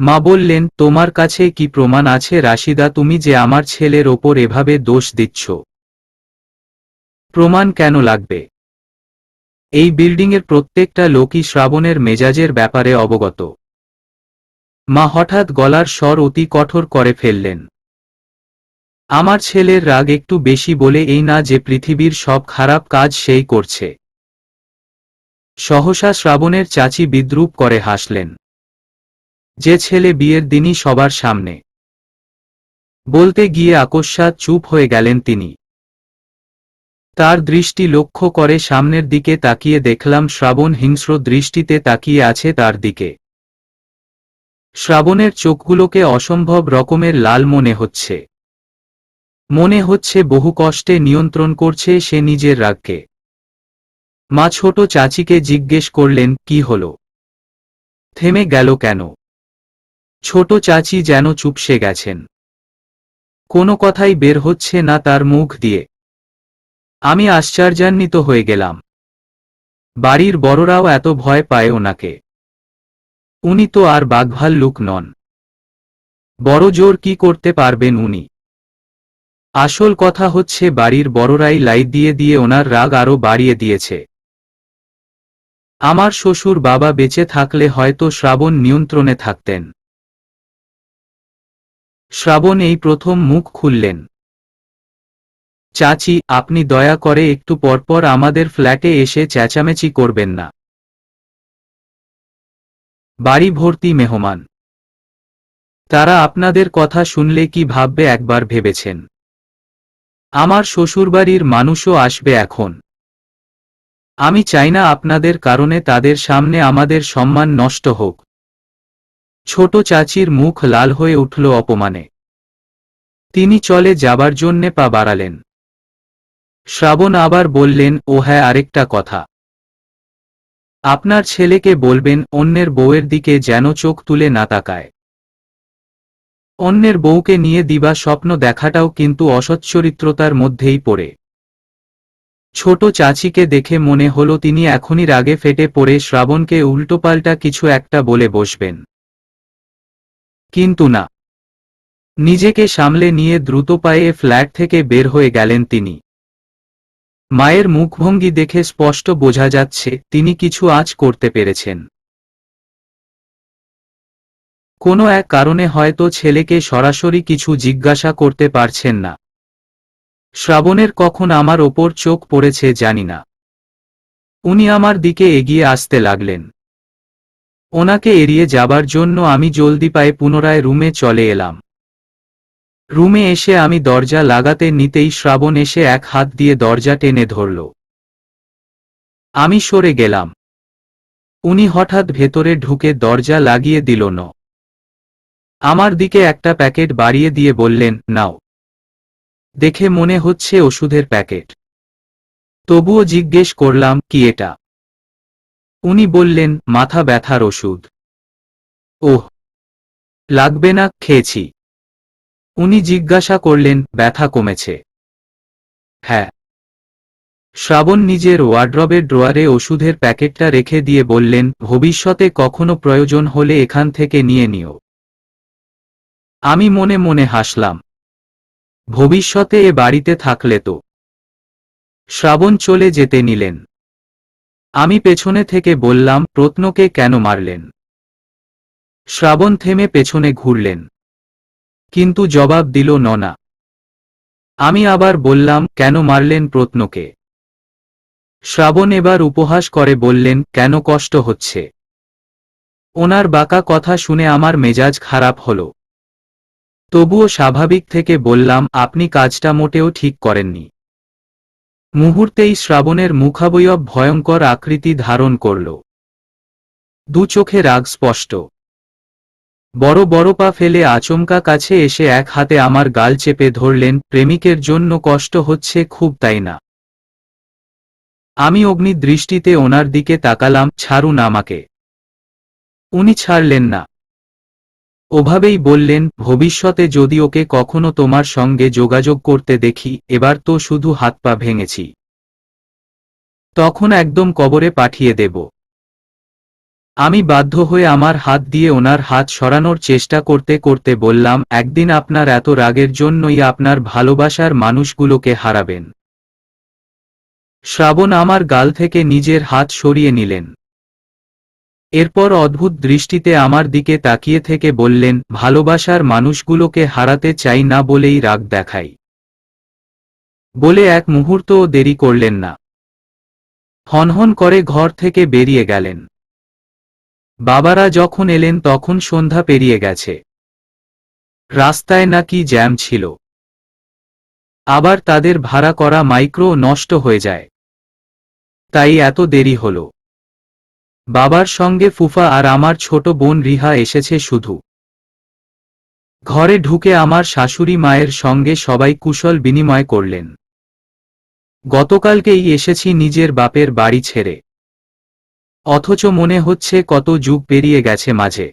মা বললেন, তোমার কাছে কি প্রমাণ আছে রাশিদা, তুমি যে আমার ছেলের ওপর এভাবে দোষ দিচ্ছ? প্রমাণ কেন লাগবে? এই বিল্ডিংয়ের প্রত্যেকটা লোকই শ্রাবণের মেজাজের ব্যাপারে অবগত। মা হঠাৎ গলার স্বর অতি কঠোর করে ফেললেন। আমার ছেলের রাগ একটু বেশি বলে এই না যে পৃথিবীর সব খারাপ কাজ সেই করছে। সহসা শ্রাবণের চাচি বিদ্রূপ করে হাসলেন। যে ছেলে বিয়ের দিনই সবার সামনে। বলতে গিয়ে আকস্মাৎ চুপ হয়ে গেলেন তিনি। তার দৃষ্টি লক্ষ্য করে সামনের দিকে তাকিয়ে দেখলাম শ্রাবণ হিংস্র দৃষ্টিতে তাকিয়ে আছে তার দিকে। শ্রাবণের চোখগুলোকে অসম্ভব রকমের লাল মনে হচ্ছে। মনে হচ্ছে বহু কষ্টে নিয়ন্ত্রণ করছে সে নিজের রাগকে। মা ছোট চাচিকে জিজ্ঞেস করলেন, কি হলো? থেমে গেল কেন? ছোট চাচি যেন চুপসে গেছেন। কোনো কথাই বের হচ্ছে না তার মুখ দিয়ে। আমি আশ্চর্যান্বিত হয়ে গেলাম। বাড়ির বড়রাও এত ভয় পায় ওনাকে। উনি তো আর বাঘভাল্লুক নন। বড় জোর কি করতে পারবেন উনি? আসল কথা হচ্ছে বাড়ির বড়রাই লাই দিয়ে দিয়ে ওনার রাগ আরো বাড়িয়ে দিয়েছে। আমার শ্বশুর বাবা বেঁচে থাকলে হয়তো শ্রাবণ নিয়ন্ত্রণে থাকতেন। শ্রাবণ এই প্রথম মুখ খুললেন। চাচি, আপনি দয়া করে একটু পরপর আমাদের ফ্ল্যাটে এসে চেঁচামেচি করবেন না। বাড়ি ভর্তি মেহমান। তারা আপনাদের কথা শুনলে কি ভাববে একবার ভেবেছেন? আমার শ্বশুরবাড়ির মানুষও আসবে এখন। আমি চাই না আপনাদের কারণে তাদের সামনে আমাদের সম্মান নষ্ট হোক। ছোট চাচির মুখ লাল হয়ে উঠল অপমানে। তিনি চলে যাবার জন্যে পা বাড়ালেন। শ্রাবণ আবার বললেন, ও হ্যাঁ, আরেকটা কথা। আপনার ছেলেকে বলবেন অন্যের বউয়ের দিকে যেন চোখ তুলে না তাকায়। অন্যের বউকে নিয়ে দিবা স্বপ্ন দেখাটাও কিন্তু অসচ্চরিত্রতার মধ্যেই পড়ে। ছোট চাচিকে দেখে মনে হলো তিনি এখনই রাগে ফেটে পড়ে শ্রাবণকে উল্টোপাল্টা কিছু একটা বলে বসবেন। কিন্তু না। নিজেকে সামলে নিয়ে দ্রুত পায়ে ফ্ল্যাট থেকে বের হয়ে গেলেন তিনি। মায়ের মুখভঙ্গি দেখে স্পষ্ট বোঝা যাচ্ছে তিনি কিছু আঁচ করতে পেরেছেন। কোনো এক কারণে হয়তো ছেলেকে সরাসরি কিছু জিজ্ঞাসা করতে পারছেন না। শ্রাবণের কখন আমার ওপর চোখ পড়েছে জানি না। উনি আমার দিকে এগিয়ে আসতে লাগলেন। ওনাকে এড়িয়ে যাবার জন্য আমি জলদি পায়ে পুনরায় রুমে চলে এলাম। রুমে এসে আমি দরজা লাগাতে নিতেই শ্রাবণ এসে এক হাত দিয়ে দরজা টেনে ধরল। আমি সরে গেলাম। উনি হঠাৎ ভেতরে ঢুকে দরজা লাগিয়ে দিল না। আমার দিকে একটা প্যাকেট বাড়িয়ে দিয়ে বললেন, নাও। দেখে মনে হচ্ছে ওষুধের প্যাকেট। তবুও জিজ্ঞেস করলাম, কি এটা? উনি বললেন, মাথা ব্যথার ওষুধ। ওহ, লাগবে না, খেয়েছি। উনি জিজ্ঞাসা করলেন, ব্যথা কমেছে? হ্যাঁ। শ্রাবণ নিজের ওয়ার্ড্রবের ড্রয়ারে ওষুধের প্যাকেটটা রেখে দিয়ে বললেন, ভবিষ্যতে কখনো প্রয়োজন হলে এখান থেকে নিয়ে নিও। আমি মনে মনে হাসলাম। ভবিষ্যতে এ বাড়িতে থাকলে তো। শ্রাবণ চলে যেতে নিলেন। আমি পেছনে থেকে বললাম, প্রত্নকে কেন মারলেন? শ্রাবণ থেমে পেছনে ঘুরলেন। কিন্তু জবাব দিল না। আমি আবার বললাম, কেন মারলেন প্রত্নকে? শ্রাবণ এবার উপহাস করে বললেন, কেন কষ্ট হচ্ছে? ওনার বাঁকা কথা শুনে আমার মেজাজ খারাপ হলো। তবুও স্বাভাবিক থেকে বললাম, আপনি কাজটা মোটেও ঠিক করেননি। মুহূর্তেই শ্রাবণের মুখাবয়ব ভয়ঙ্কর আকৃতি ধারণ করল। দু চোখে রাগ স্পষ্ট। বড় বড় পা ফেলে আচমকা কাছে এসে এক হাতে আমার গাল চেপে ধরলেন, প্রেমিকের জন্য কষ্ট হচ্ছে খুব, তাই না? আমি অগ্নি দৃষ্টিতে ওনার দিকে তাকালাম, ছাড়ুন আমাকে। উনি ছাড়লেন না। ওভাবেই বললেন, ভবিষ্যতে যদি ওকে কখনো তোমার সঙ্গে যোগাযোগ করতে দেখি, এবার তো শুধু হাত পা ভেঙেছি, তখন একদম কবরে পাঠিয়ে দেব। আমি বাধ্য হয়ে আমার হাত দিয়ে ওনার হাত সরানোর চেষ্টা করতে করতে বললাম, একদিন আপনার এত রাগের জন্যই আপনার ভালোবাসার মানুষগুলোকে হারাবেন। শ্রাবণ আমার গাল থেকে নিজের হাত সরিয়ে নিলেন। এরপর অদ্ভুত দৃষ্টিতে আমার দিকে তাকিয়ে থেকে বললেন, ভালোবাসার মানুষগুলোকে হারাতে চাই না বলেই রাগ দেখাই। বলে এক মুহূর্তও দেরি করলেন না, হনহন করে ঘর থেকে বেরিয়ে গেলেন। বাবারা যখন এলেন তখন সন্ধ্যা পেরিয়ে গেছে। রাস্তায় নাকি জ্যাম ছিল, আবার তাদের ভাড়া করা মাইক্রো নষ্ট হয়ে যায়, তাই এত দেরি হল। বাবার সঙ্গে ফুফা আর আমার ছোট বোন রিহা এসেছে শুধু। ঘরে ঢুকে আমার শাশুড়ি মায়ের সঙ্গে সবাই কুশল বিনিময় করলেন। গতকালকেই এসেছি নিজের বাপের বাড়ি ছেড়ে, অথচ মনে হচ্ছে কত যুগ পেরিয়ে গেছে মাঝে।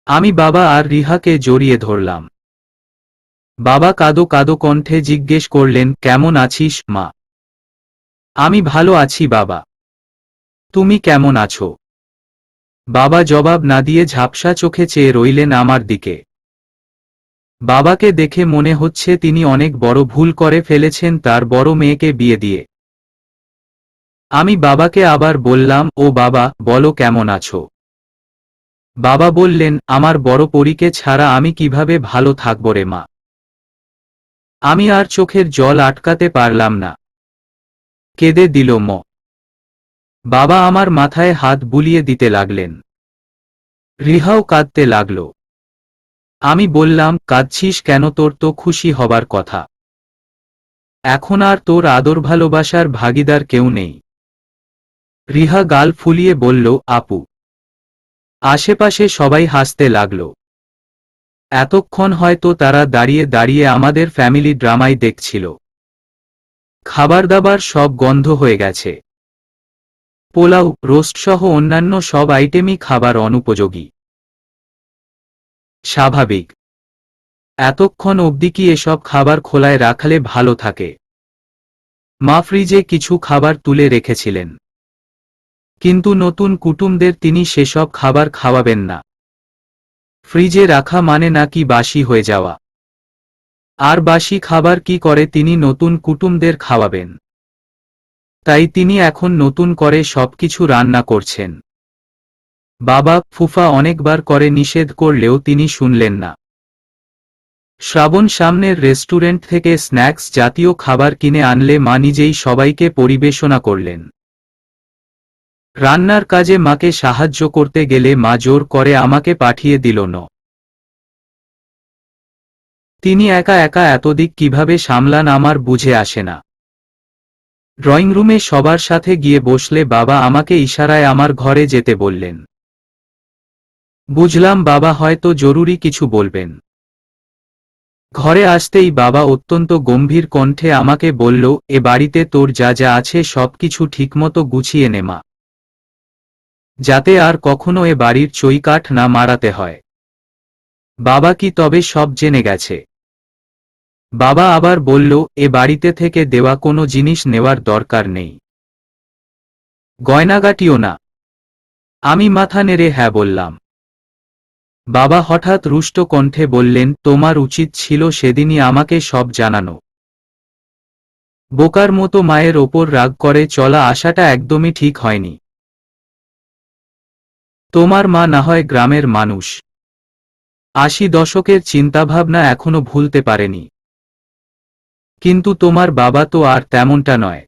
আমি বাবা আর রিহাকে জড়িয়ে ধরলাম। বাবা কাঁদো কাঁদো কণ্ঠে জিজ্ঞেস করলেন, কেমন আছিস মা? আমি ভালো আছি বাবা, তুমি কেমন আছো? বাবা জবাব না দিয়ে ঝাপসা চোখে চেয়ে রইলেন আমার দিকে। বাবাকে দেখে মনে হচ্ছে তিনি অনেক বড় ভুল করে ফেলেছেন তার বড় মেয়েকে বিয়ে দিয়ে। আমি বাবাকে আবার বললাম, ও বাবা, বলো কেমন আছো? বাবা বললেন, আমার বড় পরীকে ছাড়া আমি কিভাবে ভালো থাকব রে মা। আমি আর চোখের জল আটকাতে পারলাম না, কেঁদে দিল ম। বাবা আমার মাথায় হাত বুলিয়ে দিতে লাগলেন। রিহাও কাঁদতে লাগল। আমি বললাম, কাঁদছিস কেন? তোর তো খুশি হবার কথা। এখন আর তোর আদর ভালোবাসার ভাগিদার কেউ নেই। রিহা গাল ফুলিয়ে বলল, আপু। আশেপাশে সবাই হাসতে লাগল। এতক্ষণ হয়তো তারা দাঁড়িয়ে দাঁড়িয়ে আমাদের ফ্যামিলি ড্রামাই দেখছিল। খাবার দাবার সব গন্ধ হয়ে গেছে। পোলাও, রোস্ট সহ অন্যান্য সব আইটেমই খাবার অনুপযোগী। স্বাভাবিক, এতক্ষণ অবধি কি এসব খাবার খোলায় রাখলে ভালো থাকে? মা ফ্রিজে কিছু খাবার তুলে রেখেছিলেন, কিন্তু নতুন কুটুমদের তিনি সেসব খাবার খাওয়াবেন না। ফ্রিজে রাখা মানে নাকি বাসি হয়ে যাওয়া, আর বাসি খাবার কি করে তিনি নতুন কুটুমদের খাওয়াবেন? তাই তিনি এখন নতুন করে সবকিছু রান্না করছেন। বাবা, ফুফা অনেকবার করে নিষেধ করলেও তিনি শুনলেন না। শ্রাবণ সামনের রেস্টুরেন্ট থেকে স্ন্যাক্স জাতীয় খাবার কিনে আনলে মা নিজেই সবাইকে পরিবেশনা করলেন। রান্নার কাজে মাকে সাহায্য করতে গেলে মা জোর করে আমাকে পাঠিয়ে দিল না। তিনি একা একা এতদিক কিভাবে সামলান আমার বুঝে আসে না। ড্রয়িং রুমে সবার সাথে গিয়ে বসলে বাবা আমাকে ইশারায় আমার ঘরে যেতে বললেন। বুঝলাম বাবা হয়তো জরুরি কিছু বলবেন। ঘরে আসতেই বাবা অত্যন্ত গম্ভীর কণ্ঠে আমাকে বলল, এ বাড়িতে তোর যা যা আছে সবকিছু ঠিকমতো গুছিয়ে নে মা, যাতে আর কখনো এ বাড়ির চৌকাঠ না মারাতে হয়। বাবা কি তবে সব জেনে গেছে? বাবা আবার বলল, এ বাড়িতে থেকে দেওয়া কোনো জিনিস নেওয়ার দরকার নেই, গয়নাগাটিও না। আমি মাথা নেড়ে হ্যাঁ বললাম। বাবা হঠাৎ রুষ্ট কণ্ঠে বললেন, তোমার উচিত ছিল সেদিনই আমাকে সব জানানো। বোকার মতো মায়ের ওপর রাগ করে চলা আসাটা একদমই ঠিক হয়নি। তোমার মা না হয় গ্রামের মানুষ, ৮০ দশকের চিন্তাভাবনা এখনো ভুলতে পারেনি, কিন্তু তোমার বাবা তো আর তেমনটা নয়।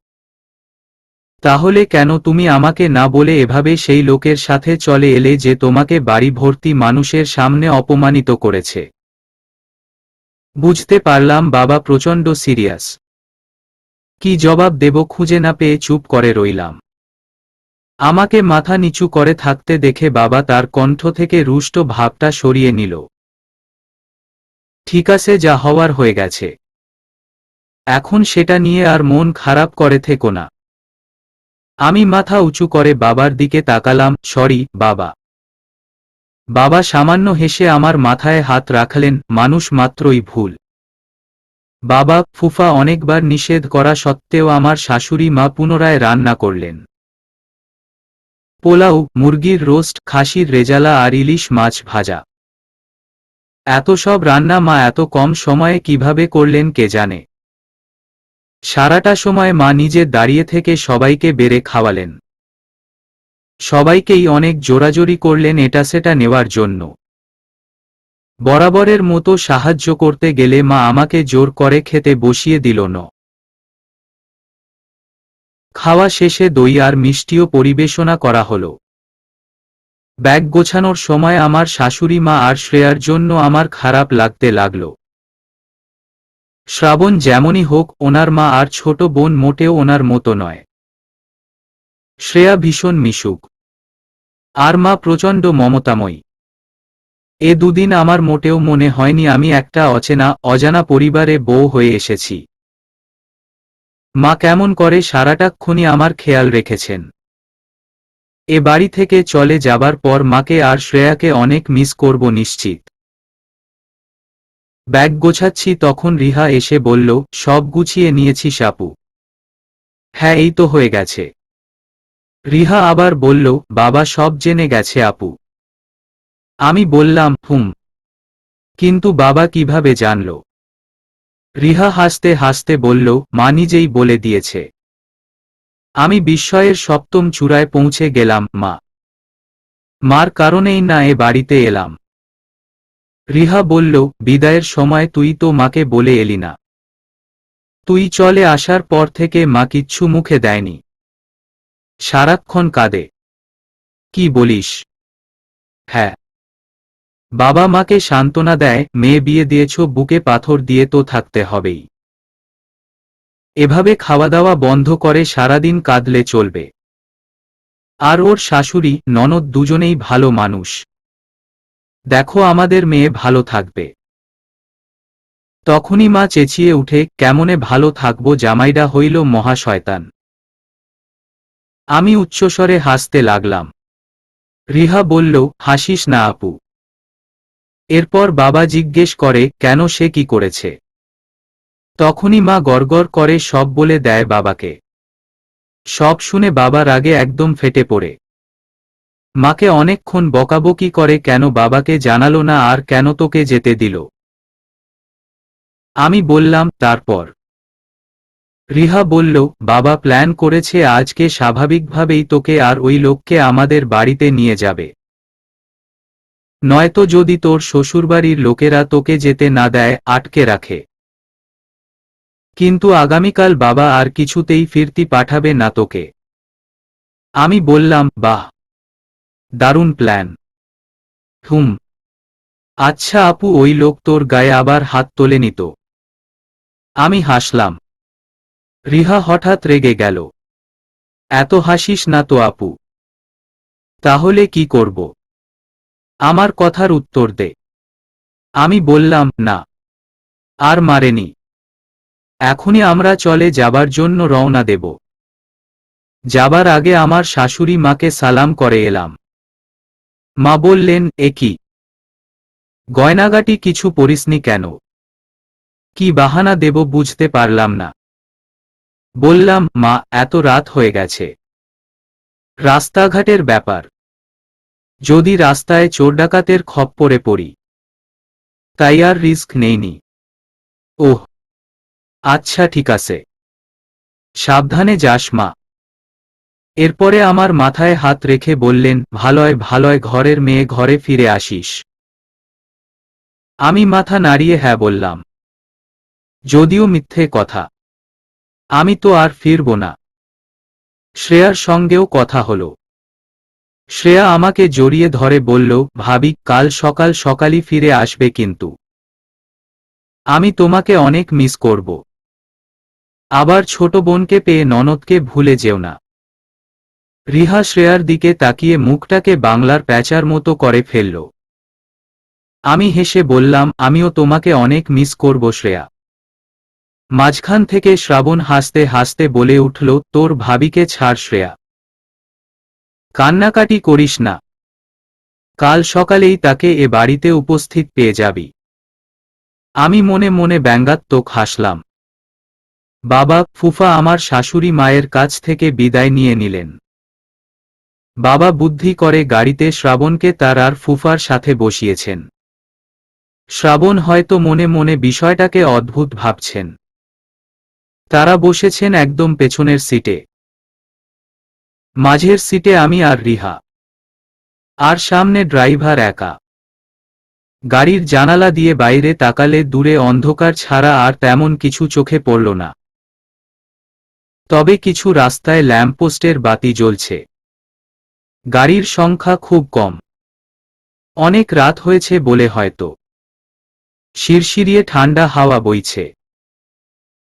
তাহলে কেন তুমি আমাকে না বলে এভাবে সেই লোকের সাথে চলে এলে যে তোমাকে বাড়ি ভর্তি মানুষের সামনে অপমানিত করেছে? বুঝতে পারলাম বাবা প্রচণ্ড সিরিয়াস। কি জবাব দেব খুঁজে না পেয়ে চুপ করে রইলাম। আমাকে মাথা নিচু করে থাকতে দেখে বাবা তার কণ্ঠ থেকে রুষ্ট ভাবটা সরিয়ে নিল। ঠিক আছে, যা হওয়ার হয়ে গেছে, এখন সেটা নিয়ে আর মন খারাপ করে থেকো না। আমি মাথা উঁচু করে বাবার দিকে তাকালাম। সরি বাবা। বাবা সামান্য হেসে আমার মাথায় হাত রাখলেন। মানুষ মাত্রই ভুল। বাবা, ফুফা অনেকবার নিষেধ করা সত্ত্বেও আমার শাশুড়ি মা পুনরায় রান্না করলেন। পোলাও, মুরগির রোস্ট, খাসির রেজালা আর ইলিশ মাছ ভাজা। এত সব রান্না মা এত কম সময়ে কিভাবে করলেন কে জানে। সারাটা সময় মা নিজে দাঁড়িয়ে থেকে সবাইকে বেড়ে খাওয়ালেন। সবাইকেই অনেক জোরাজোরি করলেন এটা সেটা নেওয়ার জন্য। বরাবরের মতো সাহায্য করতে গেলে মা আমাকে জোর করে খেতে বসিয়ে দিল না। খাওয়া শেষে দই আর মিষ্টিও পরিবেশনা করা হলো। ব্যাগ গোছানোর সময় আমার শাশুড়ি মা আর শ্রেয়ার জন্য আমার খারাপ লাগতে লাগল। শ্রাবণ যেমনই হোক, ওনার মা আর ছোট বোন মোটেও ওনার মতো নয়। শ্রেয়া ভীষণ মিশুক, আর মা প্রচণ্ড মমতাময়ী। এ দুদিন আমার মোটেও মনে হয়নি আমি একটা অজানা পরিবারে বউ হয়ে এসেছি। মা কেমন করে সারাটাক্ষণই আমার খেয়াল রেখেছেন। এ বাড়ি থেকে চলে যাবার পর মাকে আর শ্রেয়াকে অনেক মিস করব নিশ্চিত। ব্যাগ গোছাচ্ছি তখন রিহা এসে বলল, সব গুছিয়ে নিয়েছিস আপু? হ্যাঁ, এই তো হয়ে গেছে। রিহা আবার বলল, বাবা সব জেনে গেছে আপু। আমি বললাম, কিন্তু বাবা কিভাবে জানল? রিহা হাসতে হাসতে বলল, মা নিজেই বলে দিয়েছে। আমি বিস্ময়ের সপ্তম চূড়ায় পৌঁছে গেলাম। মার কারণেই না এ বাড়িতে এলাম। রিহা বলল, বিদায়ের সময় তুই তো মাকে বলে এলি না। তুই চলে আসার পর থেকে মা কিচ্ছু মুখে দেয়নি, সারাক্ষণ কাঁদে। কি বলিস? হ্যাঁ, বাবা মাকে সান্ত্বনা দেয়, মেয়ে বিয়ে দিয়েছ, বুকে পাথর দিয়ে তো থাকতে হবেই। এভাবে খাওয়া দাওয়া বন্ধ করে সারাদিন কাঁদলে চলবে? আর ওর শাশুড়ি ননদ দুজনেই ভালো মানুষ। দেখো আমাদের মেয়ে ভালো থাকবে। তখনই মা চেঁচিয়ে উঠে, কেমনে ভালো থাকবো, জামাইরা হইল মহাশয়তান। আমি উচ্চস্বরে হাসতে লাগলাম। রিহা বলল, হাসিস না আপু। এরপর বাবা জিজ্ঞেস করে, কেন, সে কি করেছে? তখনই মা গড়গড় করে সব বলে দেয় বাবাকে। সব শুনে বাবা রাগে একদম ফেটে পড়ে। মাকে অনেকক্ষণ বকাবকি করে, কেন বাবাকে জানালো না, আর কেন তোকে যেতে দিল। আমি বললাম, তারপর? রিহা বলল, বাবা প্ল্যান করেছে আজকে স্বাভাবিকভাবেই তোকে আর ওই লোককে আমাদের বাড়িতে নিয়ে যাবে। নয়তো যদি তোর শ্বশুরবাড়ির লোকেরা তোকে যেতে না দেয়, আটকে রাখে। কিন্তু আগামীকাল বাবা আর কিছুতেই ফিরতি পাঠাবে না তোকে। আমি বললাম, বাহ, দারুণ প্ল্যান। আচ্ছা আপু, ওই লোক তোর গায়ে আবার হাত তোলেনি তো? আমি হাসলাম। রিহা হঠাৎ রেগে গেল। এত হাসিস না তো আপু। তাহলে কি করব? আমার কথার উত্তর দে। আমি বললাম, না, আর মারেনি। এখনই আমরা চলে যাবার জন্য রওনা দেব। যাবার আগে আমার শাশুড়ি মাকে সালাম করে এলাম। মা বললেন, এ কি গয়নাগাটি, কিছু পরিসনি কেন? কি বাহানা দেব বুঝতে পারলাম না। বললাম, মা, এত রাত হয়ে গেছে, রাস্তাঘাটের ব্যাপার, যদি রাস্তায় চোরডাকাতের খপ্পরে পড়ি, তাই আর রিস্ক নেইনি। ওহ, আচ্ছা ঠিক আছে, সাবধানে যাস মা। এরপরে আমার মাথায় হাত রেখে বললেন, ভালয় ঘরের মেয়ে, ঘরে ফিরে আসিস। আমি মাথা নাড়িয়ে হ্যাঁ বললাম, যদিও মিথ্যে কথা। আমি তো আর ফিরব না। শ্রেয়ার সঙ্গেও কথা হলো। শ্রেয়া আমাকে জড়িয়ে ধরে বলল, ভাবি, কাল সকাল সকালই ফিরে আসবে কিন্তু। আমি তোমাকে অনেক মিস করব। আবার ছোট বোনকে পেয়ে ননদকে ভুলে যেও না। রিহা শ্রেয়ার দিকে তাকিয়ে মুখটাকে বাংলার প্যাঁচার মতো করে ফেলল। আমি হেসে বললাম, আমিও তোমাকে অনেক মিস করব শ্রেয়া। মাঝখান থেকে শ্রাবণ হাসতে হাসতে বলে উঠল, তোর ভাবিকে ছাড় শ্রেয়া, কান্নাকাটি করিস না। কাল সকালেই তাকে এ বাড়িতে উপস্থিত পেয়ে যাবি। আমি মনে মনে ব্যঙ্গাত্মক হাসলাম। বাবা, ফুফা আমার শাশুড়ি মায়ের কাছ থেকে বিদায় নিয়ে নিলেন। বাবা বুদ্ধি করে গাড়িতে শ্রাবণকে তার আর ফুফার সাথে বসিয়েছেন। শ্রাবণ হয়তো মনে মনে বিষয়টাকে অদ্ভুত ভাবছেন। তারা বসেছেন একদম পেছনের সিটে। মাঝের সিটে আমি আর রিহা, আর সামনে ড্রাইভার একা। গাড়ির জানালা দিয়ে বাইরে তাকালে দূরে অন্ধকার ছাড়া আর তেমন কিছু চোখে পড়ল না। তবে কিছু রাস্তায় ল্যাম্পপোস্টের বাতি জ্বলছে। গাড়ির সংখ্যা খুব কম। অনেক রাত হয়েছে বলে হয়তো। শিরশিরিয়ে ঠান্ডা হাওয়া বইছে।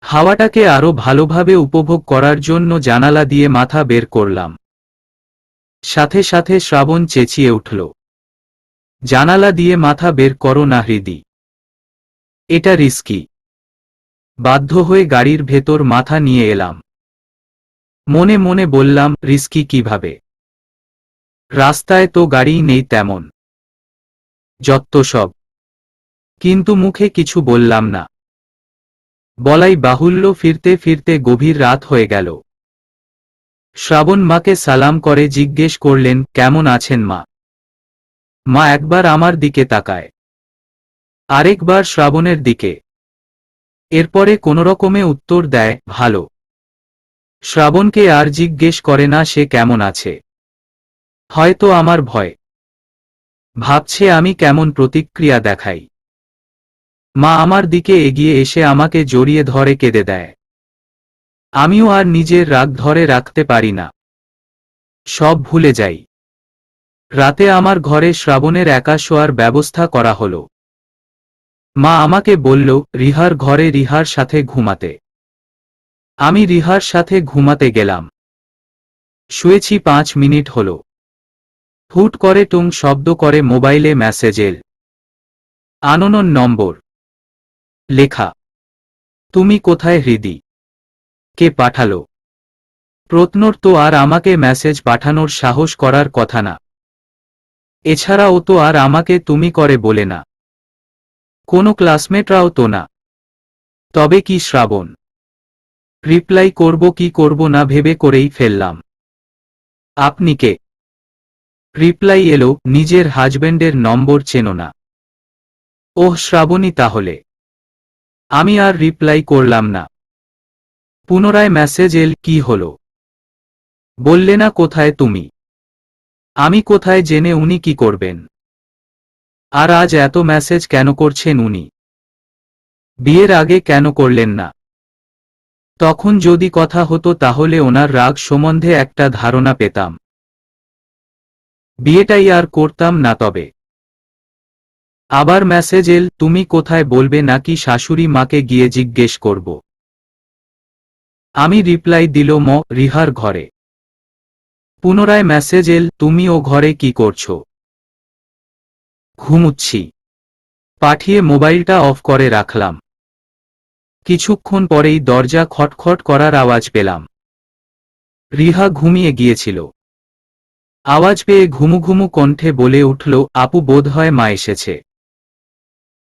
হাওয়াটাকে আরো ভালোভাবে উপভোগ করার জন্য জানালা দিয়ে মাথা বের করলাম। সাথে সাথে শ্রাবণ চেঁচিয়ে উঠল, জানালা দিয়ে মাথা বের করো না হৃদি, এটা রিস্কি। বাধ্য হয়ে গাড়ির ভেতর মাথা নিয়ে এলাম। মনে মনে বললাম, রিস্কি কিভাবে? রাস্তায় তো গাড়ি নেই তেমন। যত্ত সব। কিন্তু মুখে কিছু বললাম না। বলাই বাহুল্য, ফিরতে ফিরতে গভীর রাত হয়ে গেল। শ্রাবণ মাকে সালাম করে জিজ্ঞেস করলেন, কেমন আছেন মা? মা একবার আমার দিকে তাকায়, আরেকবার শ্রাবণের দিকে। এরপরে কোনোরকমে উত্তর দেয়, ভালো। শ্রাবণকে আর জিজ্ঞেস করে না সে কেমন আছে। হয়তো আমার ভয়। ভাবছে আমি কেমন প্রতিক্রিয়া দেখাই। মা আমার দিকে এগিয়ে এসে আমাকে জড়িয়ে ধরে কেঁদে দেয়। আমিও আর নিজের রাগ ধরে রাখতে পারি না। সব ভুলে যাই। রাতে আমার ঘরে শ্রাবণের একা শোয়ার ব্যবস্থা করা হলো। মা আমাকে বলল, রিহার ঘরে রিহার সাথে ঘুমাতে। আমি রিহার সাথে ঘুমাতে গেলাম। শুয়েছি 5 মিনিট হলো। হুট করে টুং শব্দ করে মোবাইলে মেসেজ এল। আননোন নম্বর। লেখা, তুমি কোথায় হৃদি? কে পাঠালো? প্রত্নর তো আর আমাকে মেসেজ পাঠানোর সাহস করার কথা না। এছাড়া ও তো আর আমাকে তুমি করে বলে না। কোনো ক্লাসমেটরাও তো না। তবে কি শ্রাবণ? রিপ্লাই করব কি করব না ভেবে করেই ফেললাম, আপনি কে? রিপ্লাই এলো, নিজের হাজবেন্ডের নম্বর চেনো না? ওহ শ্রাবণী তাহলে। আমি আর রিপ্লাই করলাম না। পুনরায় মেসেজ এল, কি হলো? বললে না কোথায় তুমি? আমি কোথায় জেনে উনি কি করবেন? আর আজ এত মেসেজ কেন করছেন উনি? বিয়ের আগে কেন করলেন না? তখন যদি কথা হতো তাহলে ওনার রাগ সম্বন্ধে একটা ধারণা পেতাম। বিয়েটাই আর করতাম না তবে। আবার মেসেজ এল, তুমি কোথায় বলবে নাকি শাশুড়ি মাকে গিয়ে জিজ্ঞেস করব? আমি রিপ্লাই দিল, রিহার ঘরে। পুনরায় মেসেজ এল, তুমি ও ঘরে কি করছো? ঘুমুচ্ছি। পাঠিয়ে মোবাইলটা অফ করে রাখলাম। কিছুক্ষণ পরেই দরজা খটখট করার আওয়াজ পেলাম। রিহা ঘুমিয়ে গিয়েছিল। আওয়াজ পেয়ে ঘুমু ঘুমু কণ্ঠে বলে উঠল, আপু বোধহয় মা এসেছে,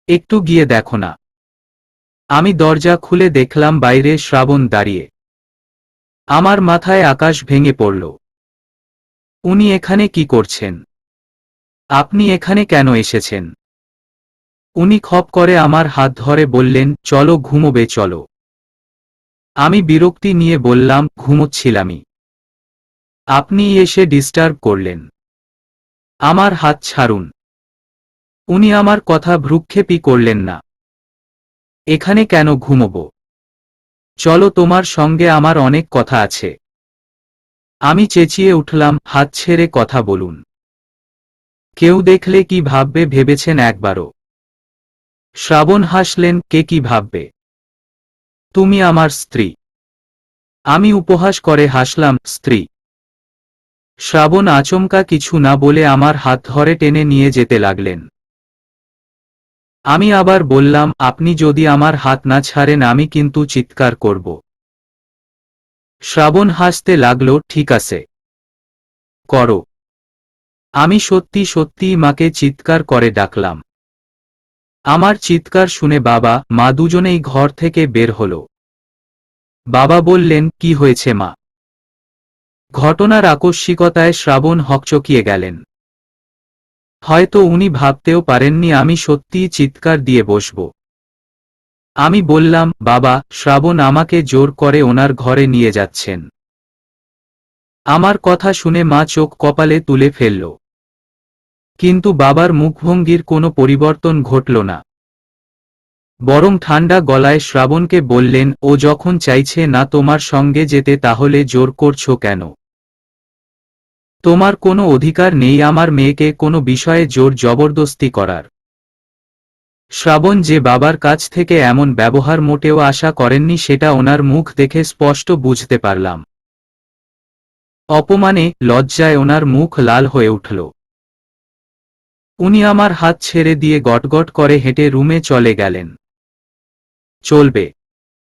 একটু গিয়ে দেখো না। আমি দরজা খুলে দেখলাম বাইরে শ্রাবণ দাঁড়িয়ে। আমার মাথায় আকাশ ভেঙে পড়ল। উনি এখানে কি করছেন? আপনি এখানে কেন এসেছেন? উনি খপ করে আমার হাত ধরে বললেন, চলো ঘুমোবে চলো। আমি বিরক্তি নিয়ে বললাম, ঘুমোচ্ছিলামই। আপনি এসে ডিস্টার্ব করলেন। আমার হাত ছাড়ুন। উনি আমার কথা ভ্রুক্ষেপই করলেন না। এখানে কেন ঘুমোব? চলো তোমার সঙ্গে আমার অনেক কথা আছে। আমি চেঁচিয়ে উঠলাম, হাত ছেড়ে কথা বলুন। কেউ দেখলে কি ভাববে ভেবেছেন একবারও? শ্রাবণ হাসলেন, কে কি ভাববে? তুমি আমার স্ত্রী। আমি উপহাস করে হাসলাম, স্ত্রী? শ্রাবণ আচমকা কিছু না বলে আমার হাত ধরে টেনে নিয়ে যেতে লাগলেন। আমি আবার বললাম, আপনি যদি আমার হাত না ছাড়েন আমি কিন্তু চিৎকার করব। শ্রাবণ হাসতে লাগলো, ঠিক আছে, করো। আমি সত্যি সত্যিই মাকে চিৎকার করে ডাকলাম। আমার চিৎকার শুনে বাবা মা দুজনেই ঘর থেকে বের হলো। বাবা বললেন, কি হয়েছে মা? ঘটনার আকস্মিকতায় শ্রাবণ হকচকিয়ে গেলেন। হয়তো উনি ভাবতেও পারেননি আমি সত্যিই চিৎকার দিয়ে বসব। আমি বললাম, বাবা শ্রাবণ আমাকে জোর করে ওনার ঘরে নিয়ে যাচ্ছেন। আমার কথা শুনে মা চোখ কপালে তুলে ফেলল। কিন্তু বাবার মুখভঙ্গির কোনো পরিবর্তন ঘটল না। বরং ঠান্ডা গলায় শ্রাবণকে বললেন, ও যখন চাইছে না তোমার সঙ্গে যেতে তাহলে জোর করছো কেন? তোমার কোনো অধিকার নেই আমার মেয়েকে কোনো বিষয়ে জোর জবরদস্তি করার। শ্রাবণ যে বাবার কাছ থেকে এমন ব্যবহার মোটেও আশা করেননি সেটা ওনার মুখ দেখে স্পষ্ট বুঝতে পারলাম। অপমানে, লজ্জায় ওনার মুখ লাল হয়ে উঠল। উনি আমার হাত ছেড়ে দিয়ে গটগট করে হেঁটে রুমে চলে গেলেন। চলবে।